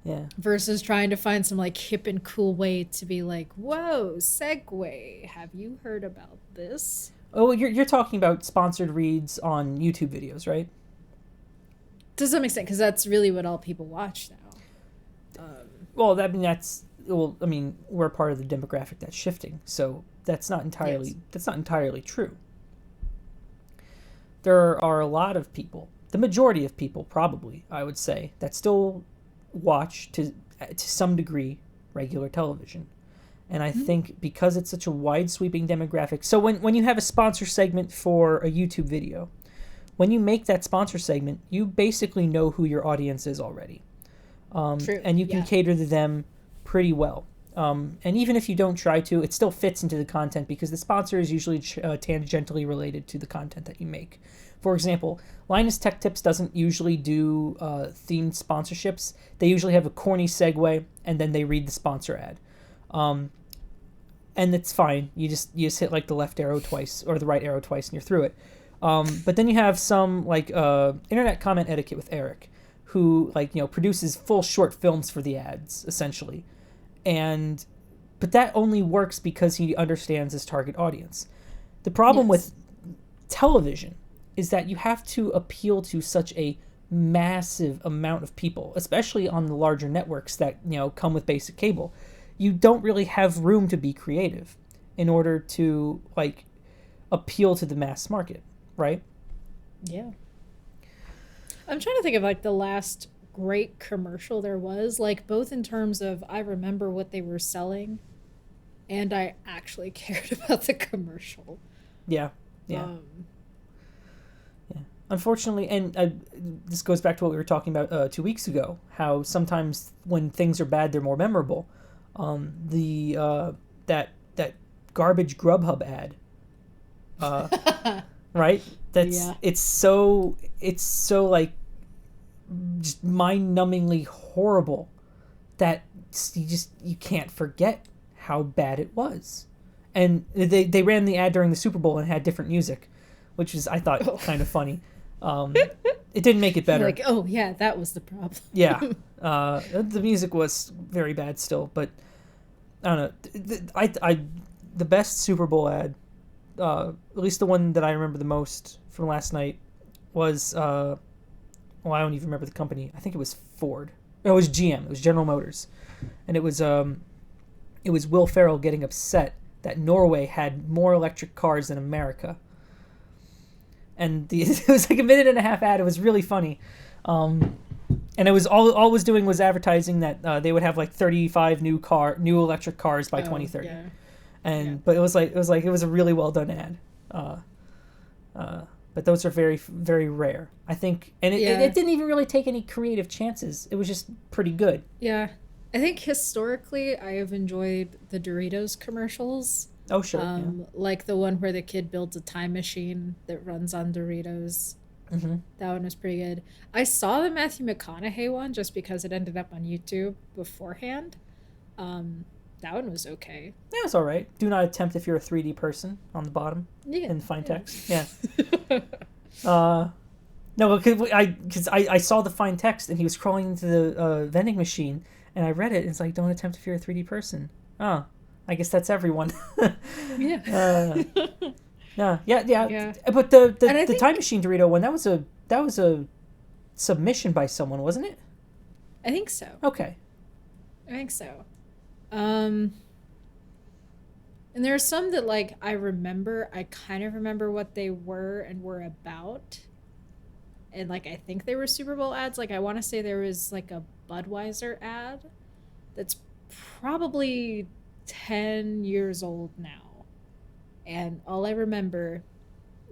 Speaker 2: Yeah.
Speaker 1: Versus trying to find some like hip and cool way to be like, whoa, segue. Have you heard about this?
Speaker 2: Oh, you're talking about sponsored reads on YouTube videos, right?
Speaker 1: To some extent, because that's really what all people watch now.
Speaker 2: We're part of the demographic that's shifting, so that's not entirely true. There are a lot of people, the majority of people probably, I would say, that still watch to some degree regular television, And I think because it's such a wide sweeping demographic, so when you have a sponsor segment for a YouTube video, when you make that sponsor segment, you basically know who your audience is already.
Speaker 1: True.
Speaker 2: And you can cater to them pretty well. And even if you don't try to, it still fits into the content because the sponsor is usually tangentially related to the content that you make. For example, Linus Tech Tips doesn't usually do themed sponsorships. They usually have a corny segue, and then they read the sponsor ad. And it's fine. You just hit like the left arrow twice or the right arrow twice, and you're through it. But then you have some like internet comment etiquette with Eric, who produces full short films for the ads essentially, but that only works because he understands his target audience. The problem with television is that you have to appeal to such a massive amount of people, especially on the larger networks that come with basic cable. You don't really have room to be creative in order to appeal to the mass market, right?
Speaker 1: Yeah. I'm trying to think of like the last great commercial there was, like both in terms of I remember what they were selling and I actually cared about the commercial.
Speaker 2: Yeah. Unfortunately, and this goes back to what we were talking about 2 weeks ago, how sometimes when things are bad, they're more memorable. That garbage Grubhub ad, right? It's so like just mind-numbingly horrible that you can't forget how bad it was. And they ran the ad during the Super Bowl and had different music, which is, I thought, kind of funny. It didn't make it better.
Speaker 1: Like, oh yeah, that was the problem.
Speaker 2: Yeah. The music was very bad still, but I don't know. The best Super Bowl ad, at least the one that I remember the most from last night, was I don't even remember the company. I think it was Ford. No, it was GM. It was General Motors, and it was Will Ferrell getting upset that Norway had more electric cars than America. And it was like a 1.5-minute ad. It was really funny. And it was all it was doing was advertising that they would have like 35 new electric cars by 2030. Yeah. But it was a really well done ad. But those are very, very rare, I think. And it didn't even really take any creative chances. It was just pretty good.
Speaker 1: Yeah. I think historically I have enjoyed the Doritos commercials.
Speaker 2: Oh, sure.
Speaker 1: Like the one where the kid builds a time machine that runs on Doritos.
Speaker 2: Mm-hmm.
Speaker 1: That one was pretty good. I saw the Matthew McConaughey one just because it ended up on YouTube beforehand. That one was okay.
Speaker 2: Yeah, it's all right. Do not attempt if you're a 3D person on the bottom in the fine text. Yeah. No, because I saw the fine text and he was crawling into the vending machine and I read it. And it's like, don't attempt if you're a 3D person. Oh, I guess that's everyone.
Speaker 1: Yeah.
Speaker 2: Yeah. But the time machine Dorito one, that was a submission by someone, wasn't it?
Speaker 1: I think so.
Speaker 2: Okay.
Speaker 1: I think so. And there are some that like I kind of remember what they were and were about. And like I think they were Super Bowl ads. Like I want to say there was like a Budweiser ad that's probably 10 years old now. And all I remember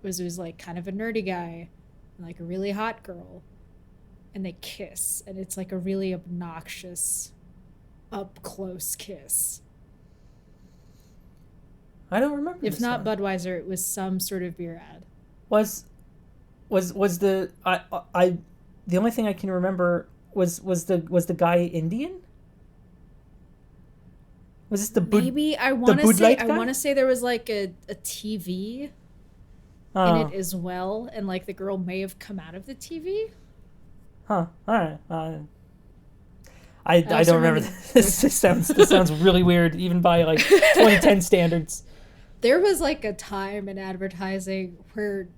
Speaker 1: was it was like kind of a nerdy guy and like a really hot girl and they kiss and it's like a really obnoxious up close kiss.
Speaker 2: I don't remember.
Speaker 1: If not Budweiser, it was some sort of beer ad.
Speaker 2: Was the the only thing I can remember was the guy Indian? Was this the Bud?
Speaker 1: Maybe I want to say there was like a TV in it as well, and like the girl may have come out of the TV.
Speaker 2: Huh. All right. I don't remember. This sounds really weird, even by like 2010 standards.
Speaker 1: There was like a time in advertising where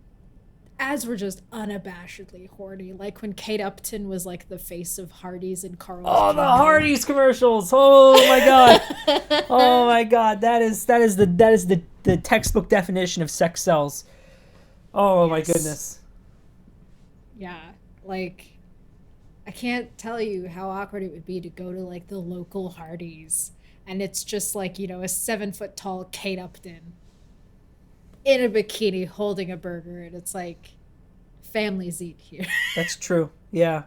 Speaker 1: ads were just unabashedly horny, like when Kate Upton was like the face of Hardee's and Carl's Jr.
Speaker 2: Oh, the Hardee's commercials! Oh my god! Oh my god! That is the textbook definition of sex sells. Oh my goodness.
Speaker 1: Yeah, like I can't tell you how awkward it would be to go to like the local Hardee's and it's just like, you know, a 7 foot tall Kate Upton in a bikini holding a burger, and it's like, families eat here.
Speaker 2: That's true. Yeah.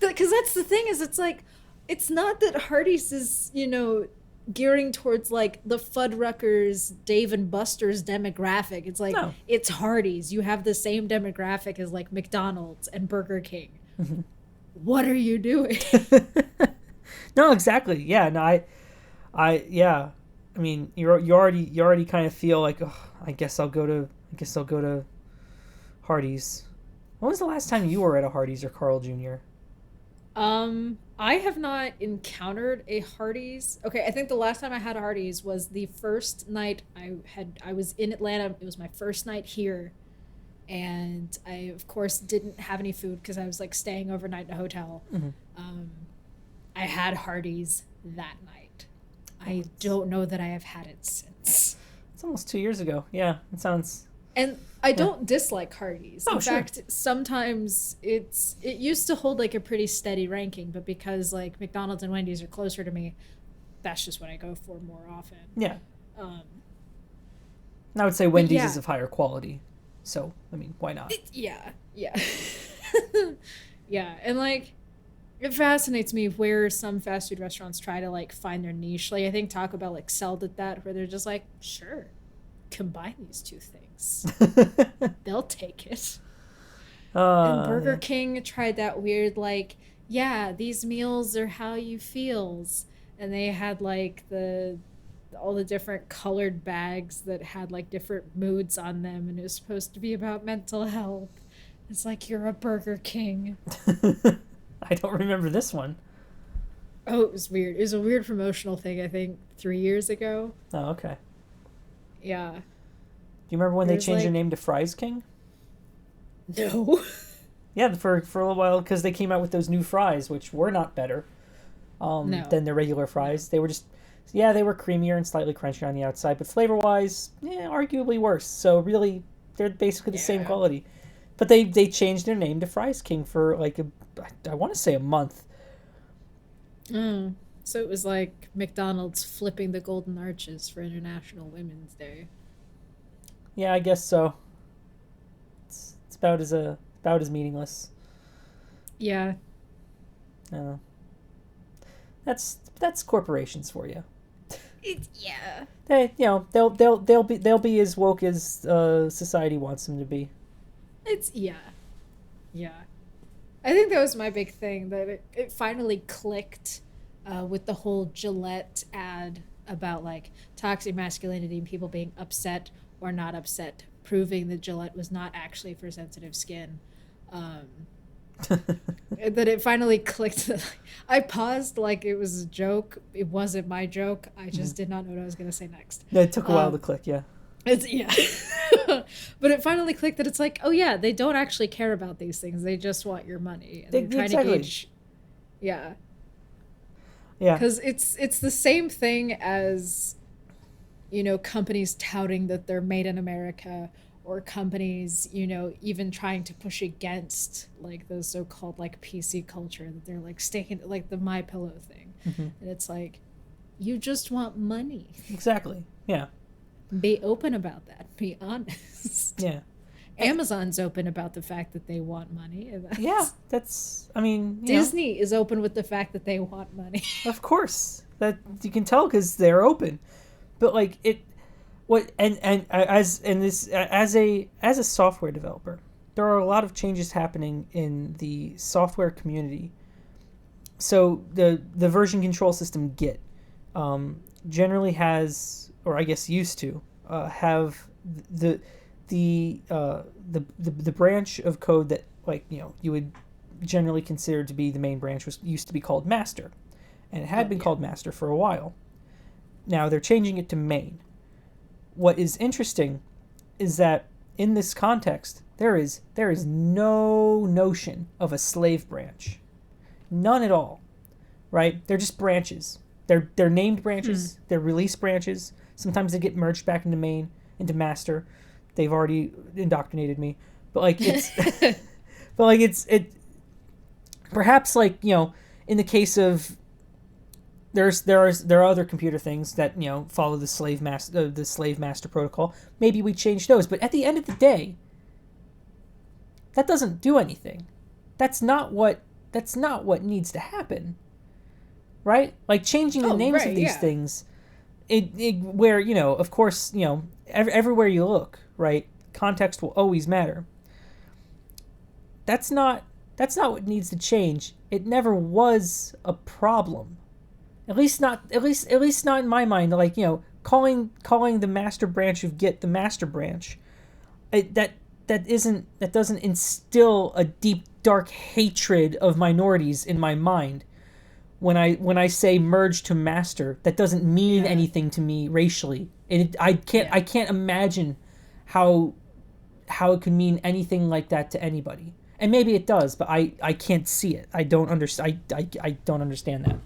Speaker 1: Because that's the thing, is it's like, it's not that Hardee's is, you know, gearing towards like the Fuddruckers, Dave and Buster's demographic. It's like,
Speaker 2: No.
Speaker 1: it's Hardee's. You have the same demographic as like McDonald's and Burger King.
Speaker 2: Mm-hmm.
Speaker 1: What are you doing?
Speaker 2: No, exactly. Yeah. No, yeah. I mean, you already kind of feel like, oh, I guess I'll go to Hardee's. When was the last time you were at a Hardee's or Carl Jr.?
Speaker 1: I have not encountered a Hardee's. Okay, I think the last time I had a Hardee's was the first night I was in Atlanta. It was my first night here, and I of course didn't have any food because I was like staying overnight in a hotel.
Speaker 2: Mm-hmm.
Speaker 1: I had Hardee's that night. I don't know that I have had it since.
Speaker 2: It's almost 2 years ago. Yeah, it sounds.
Speaker 1: And I don't dislike Hardee's.
Speaker 2: Oh,
Speaker 1: In
Speaker 2: sure.
Speaker 1: fact, sometimes it used to hold like a pretty steady ranking, but because like McDonald's and Wendy's are closer to me, that's just what I go for more often.
Speaker 2: Yeah.
Speaker 1: Um,
Speaker 2: I would say Wendy's
Speaker 1: yeah.
Speaker 2: is of higher quality. So, I mean, why not?
Speaker 1: yeah. Yeah, and like it fascinates me where some fast food restaurants try to like find their niche. Like I think Taco Bell excelled at that, where they're just like, sure, combine these two things. They'll take it. And Burger King tried that weird, like, yeah, these meals are how you feels. And they had like all the different colored bags that had like different moods on them, and it was supposed to be about mental health. It's like, you're a Burger King.
Speaker 2: I don't remember this one.
Speaker 1: Oh, it was weird. It was a weird promotional thing, I think 3 years ago.
Speaker 2: Oh, okay.
Speaker 1: Yeah.
Speaker 2: Do you remember when they
Speaker 1: There's,
Speaker 2: changed their
Speaker 1: like-
Speaker 2: name to Fries King?
Speaker 1: No.
Speaker 2: Yeah, for a little while, because they came out with those new fries, which were not better
Speaker 1: No.
Speaker 2: than their regular fries. They were just, yeah, they were creamier and slightly crunchier on the outside, but flavor-wise, arguably worse. So really, they're basically the same
Speaker 1: Yeah.
Speaker 2: quality. But they changed their name to Fries King for like I want to say a month.
Speaker 1: So it was like McDonald's flipping the Golden Arches for International Women's Day.
Speaker 2: Yeah, I guess so. It's about as meaningless.
Speaker 1: Yeah.
Speaker 2: I don't know. That's corporations for you.
Speaker 1: Yeah.
Speaker 2: They'll be as woke as society wants them to be.
Speaker 1: Yeah. I think that was my big thing, that it finally clicked with the whole Gillette ad about like toxic masculinity and people being upset or not upset, proving that Gillette was not actually for sensitive skin. That it finally clicked. I paused like it was a joke. It wasn't my joke. I just did not know what I was going to say next.
Speaker 2: Yeah, it took a while to click, yeah.
Speaker 1: Yeah. But it finally clicked that it's like, oh yeah, they don't actually care about these things. They just want your money. And they're trying
Speaker 2: Exactly.
Speaker 1: to gauge. Yeah.
Speaker 2: Yeah.
Speaker 1: Because it's the same thing as, you know, companies touting that they're made in America, or companies, you know, even trying to push against like the so-called like PC culture, that they're like staking like the My Pillow thing.
Speaker 2: Mm-hmm.
Speaker 1: And it's like, you just want money.
Speaker 2: Exactly. Yeah.
Speaker 1: Be open about that. Be honest.
Speaker 2: Yeah.
Speaker 1: Amazon's open about the fact that they want money. And
Speaker 2: That's I mean,
Speaker 1: Disney is open with the fact that they want money.
Speaker 2: Of course. That you can tell cuz they're open. But like as a software developer, there are a lot of changes happening in the software community. So the version control system Git generally has, or I guess used to have the branch of code that, like, you know, you would generally consider to be the main branch used to be called master, and it had been called master for a while. Now they're changing it to main. What is interesting is that in this context, there is no notion of a slave branch, none at all, right? They're just branches. They're named branches. They're release branches. Sometimes they get merged back into main, into master. They've already indoctrinated me, but like it's, but like it perhaps, like, you know, in the case of there are other computer things that follow the slave master protocol. Maybe we change those, but at the end of the day, that doesn't do anything. That's not what needs to happen, right? Like changing the names of these things, where of course everywhere you look, right? Context will always matter. That's not what needs to change. It never was a problem. At least not in my mind. Like, calling the master branch of Git the master branch, that doesn't instill a deep dark hatred of minorities in my mind. When I say merge to master, that doesn't mean anything to me racially. I can't imagine how it could mean anything like that to anybody. And maybe it does, but I can't see it. I don't understand. I don't understand that.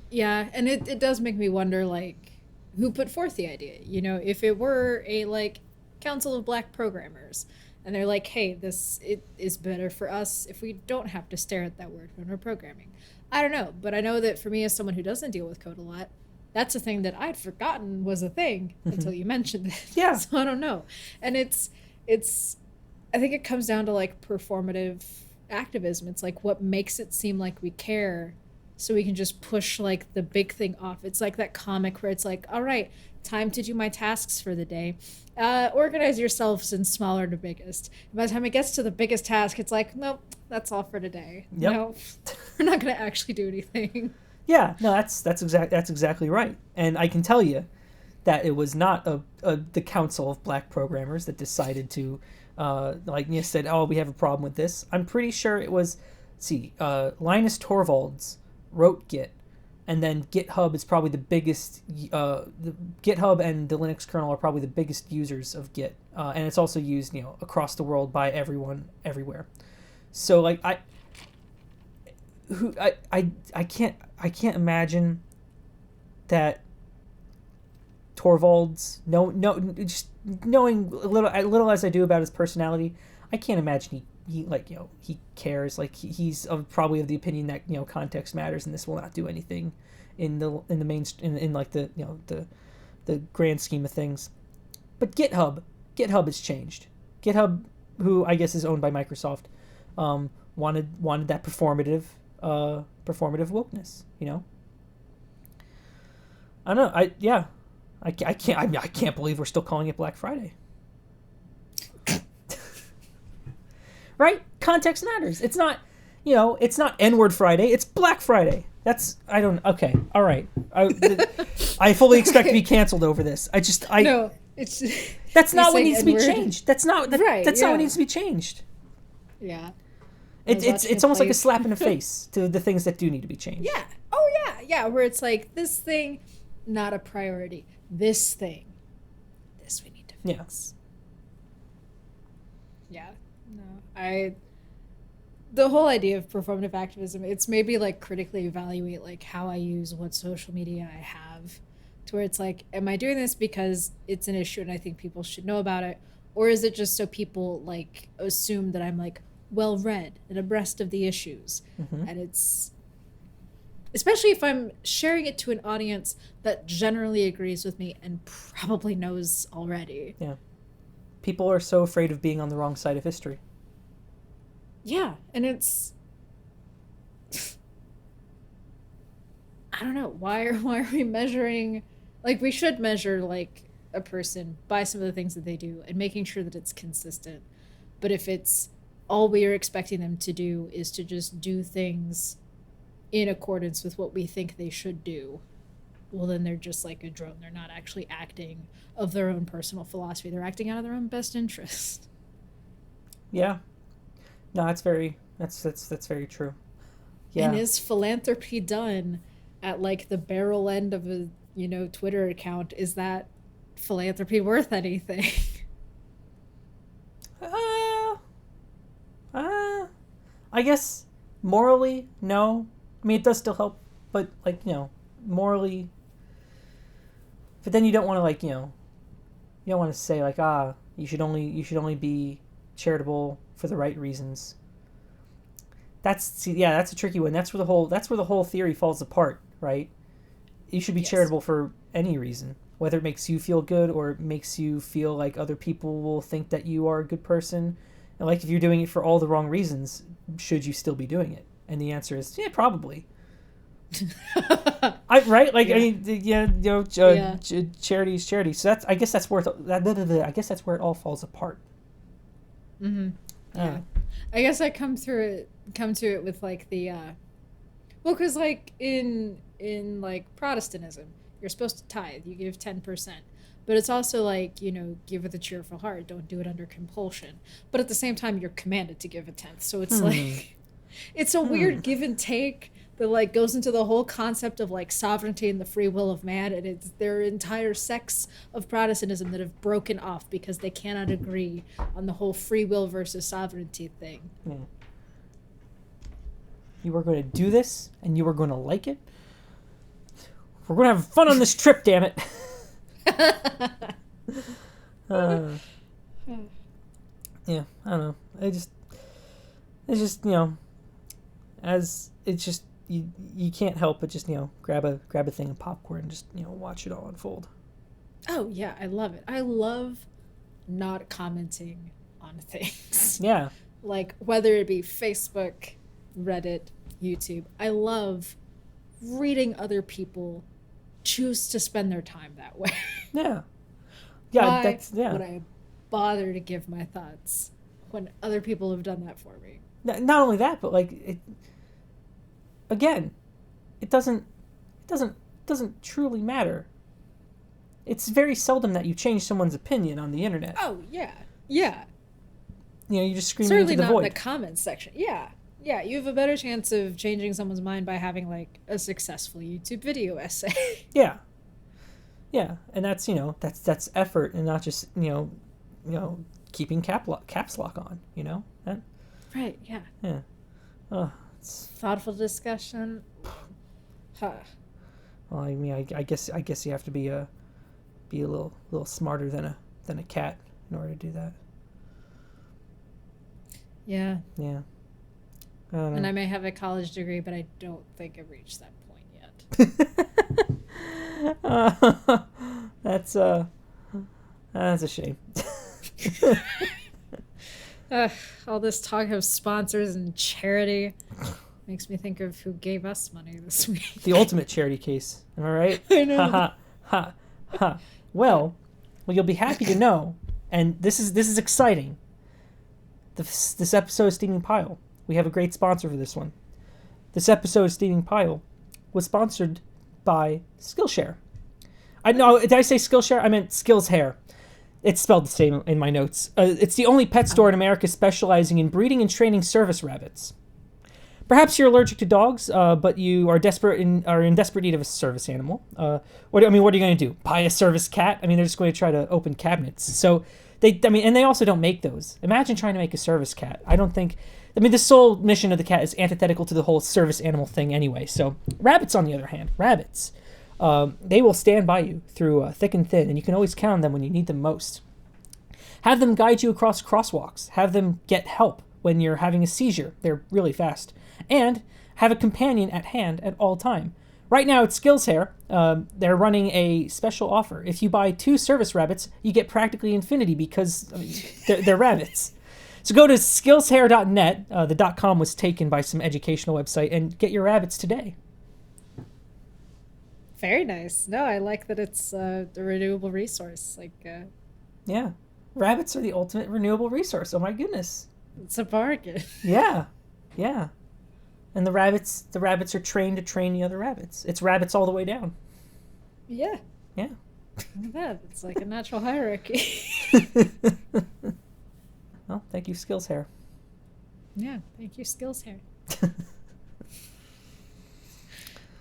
Speaker 1: Yeah, and it does make me wonder, like, who put forth the idea? If it were a, like, council of black programmers, and they're like, hey, it is better for us if we don't have to stare at that word when we're programming. I don't know, but I know that for me as someone who doesn't deal with code a lot, that's a thing that I'd forgotten was a thing until you mentioned it.
Speaker 2: Yeah.
Speaker 1: So I don't know. And it's I think it comes down to, like, performative activism. It's like what makes it seem like we care, so we can just push, like, the big thing off. It's like that comic where it's like, all right, time to do my tasks for the day. Organize yourselves in smaller to biggest. By the time it gets to the biggest task, it's like, nope, that's all for today.
Speaker 2: Yep.
Speaker 1: No, we're not going to actually do anything.
Speaker 2: Yeah, no, that's exactly right. And I can tell you that it was not the council of black programmers that decided to, like Nia said, oh, we have a problem with this. I'm pretty sure it was, Linus Torvalds wrote Git, and then GitHub is probably the biggest. GitHub and the Linux kernel are probably the biggest users of Git, and it's also used across the world by everyone everywhere. So like I can't imagine that Torvalds, just knowing a little as I do about his personality, I can't imagine he cares. Like he's probably of the opinion that context matters, and this will not do anything in the main in like the the grand scheme of things. But GitHub has changed. GitHub, who I guess is owned by Microsoft, wanted that performative wokeness. I don't know. I can't believe we're still calling it Black Friday. Right? Context matters. It's not, it's not N-word Friday. It's Black Friday. Okay. All right. I fully expect to be canceled over this.
Speaker 1: No, it's...
Speaker 2: That's not what needs to be changed. That's not what needs to be changed.
Speaker 1: Yeah.
Speaker 2: It's almost like a slap in the face to the things that do need to be changed.
Speaker 1: Yeah. Oh, yeah. Yeah, where it's like, this thing, not a priority. This thing, this we need to fix. Yeah. No. The whole idea of performative activism, it's maybe like critically evaluate like how I use what social media I have, to where it's like, am I doing this because it's an issue and I think people should know about it? Or is it just so people like assume that I'm like well read and abreast of the issues? Mm-hmm. And it's, especially if I'm sharing it to an audience that generally agrees with me and probably knows already.
Speaker 2: Yeah. People are so afraid of being on the wrong side of history.
Speaker 1: Yeah, and it's... I don't know, why are we measuring... Like, we should measure, like, a person by some of the things that they do and making sure that it's consistent. But if it's all we are expecting them to do is to just do things in accordance with what we think they should do, well, then they're just like a drone. They're not actually acting of their own personal philosophy. They're acting out of their own best interest. Yeah.
Speaker 2: No, that's very true. Yeah.
Speaker 1: And is philanthropy done at like the barrel end of a Twitter account? Is that philanthropy worth anything?
Speaker 2: I guess morally, no. I mean, it does still help, but like morally. But then you don't want to you don't want to say like you should only be charitable for the right reasons. That's a tricky one. That's where the whole theory falls apart, right? You should be
Speaker 1: Yes.
Speaker 2: charitable for any reason, whether it makes you feel good or it makes you feel like other people will think that you are a good person. And like if you're doing it for all the wrong reasons, should you still be doing it? And the answer is yeah, probably. Right? Like
Speaker 1: Yeah.
Speaker 2: I mean, yeah,
Speaker 1: Yeah.
Speaker 2: charity is charity. So I guess that's where it all falls apart.
Speaker 1: Mm-hmm. Yeah. I guess I come to it with like the well, because like in like Protestantism, you're supposed to tithe. You give 10%, but it's also like give with a cheerful heart. Don't do it under compulsion. But at the same time, you're commanded to give a tenth. So it's like it's a weird give and take that like goes into the whole concept of like sovereignty and the free will of man, and it's their entire sects of Protestantism that have broken off because they cannot agree on the whole free will versus sovereignty thing.
Speaker 2: Yeah. You are going to do this, and you are going to like it. We're going to have fun on this trip, damn it. Yeah, I don't know. It's just as it's just you can't help but just grab a thing of popcorn and just watch it all unfold.
Speaker 1: Oh yeah, I love it. I love not commenting on things.
Speaker 2: Yeah.
Speaker 1: Like whether it be Facebook, Reddit, YouTube. I love reading other people choose to spend their time that way.
Speaker 2: Yeah. Yeah,
Speaker 1: Why would I bother to give my thoughts when other people have done that for me?
Speaker 2: Not only that, but like it doesn't truly matter. It's very seldom that you change someone's opinion on the internet.
Speaker 1: Oh yeah. Yeah.
Speaker 2: You just scream
Speaker 1: Certainly
Speaker 2: into the
Speaker 1: not
Speaker 2: void.
Speaker 1: in the comments section. Yeah. Yeah, you have a better chance of changing someone's mind by having like a successful YouTube video essay.
Speaker 2: Yeah. Yeah, and that's that's effort and not just keeping caps lock on. That.
Speaker 1: Right. Yeah.
Speaker 2: Yeah. Oh, it's...
Speaker 1: Thoughtful discussion. Huh.
Speaker 2: Well, I mean, I guess you have to be a little smarter than a cat in order to do that.
Speaker 1: Yeah.
Speaker 2: Yeah.
Speaker 1: And I may have a college degree, but I don't think I've reached that point yet.
Speaker 2: That's a shame.
Speaker 1: All this talk of sponsors and charity makes me think of who gave us money this week.
Speaker 2: The ultimate charity case. Am I right?
Speaker 1: I know.
Speaker 2: Ha ha ha ha. Well, you'll be happy to know, and this is exciting. This episode of Steaming Pile. We have a great sponsor for this one. This episode of Steaming Pile was sponsored by Skillshare. Did I say Skillshare? I meant Skills Hair. It's spelled the same in my notes. It's the only pet store in America specializing in breeding and training service rabbits. Perhaps you're allergic to dogs, but you are in desperate need of a service animal. What are you going to do? Buy a service cat? I mean, they're just going to try to open cabinets. So and they also don't make those. Imagine trying to make a service cat. The sole mission of the cat is antithetical to the whole service animal thing anyway. So rabbits, on the other hand, they will stand by you through thick and thin, and you can always count on them when you need them most. Have them guide you across crosswalks. Have them get help when you're having a seizure. They're really fast. And have a companion at hand at all time. Right now at Skills Hair, they're running a special offer. If you buy 2 service rabbits, you get practically infinity because they're rabbits. So go to skillshair.net. The .com was taken by some educational website, and get your rabbits today.
Speaker 1: Very nice. No, I like that it's a renewable resource.
Speaker 2: Yeah. Rabbits are the ultimate renewable resource. Oh my goodness.
Speaker 1: It's a bargain.
Speaker 2: Yeah. Yeah. And the rabbits are trained to train the other rabbits. It's rabbits all the way down.
Speaker 1: Yeah.
Speaker 2: Yeah.
Speaker 1: Look at that. It's like a natural hierarchy.
Speaker 2: Well, thank you, Skills Hair.
Speaker 1: Yeah, thank you, Skills Hair.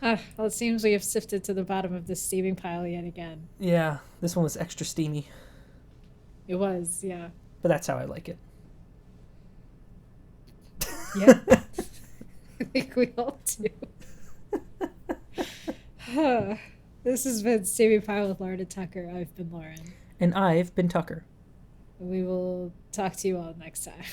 Speaker 1: Well, it seems we have sifted to the bottom of this steaming pile yet again.
Speaker 2: Yeah, this one was extra steamy.
Speaker 1: It was, yeah.
Speaker 2: But that's how I like it.
Speaker 1: Yeah. I think we all do. This has been Steaming Pile with Lauren and Tucker. I've been Lauren.
Speaker 2: And I've been Tucker.
Speaker 1: We will talk to you all next time.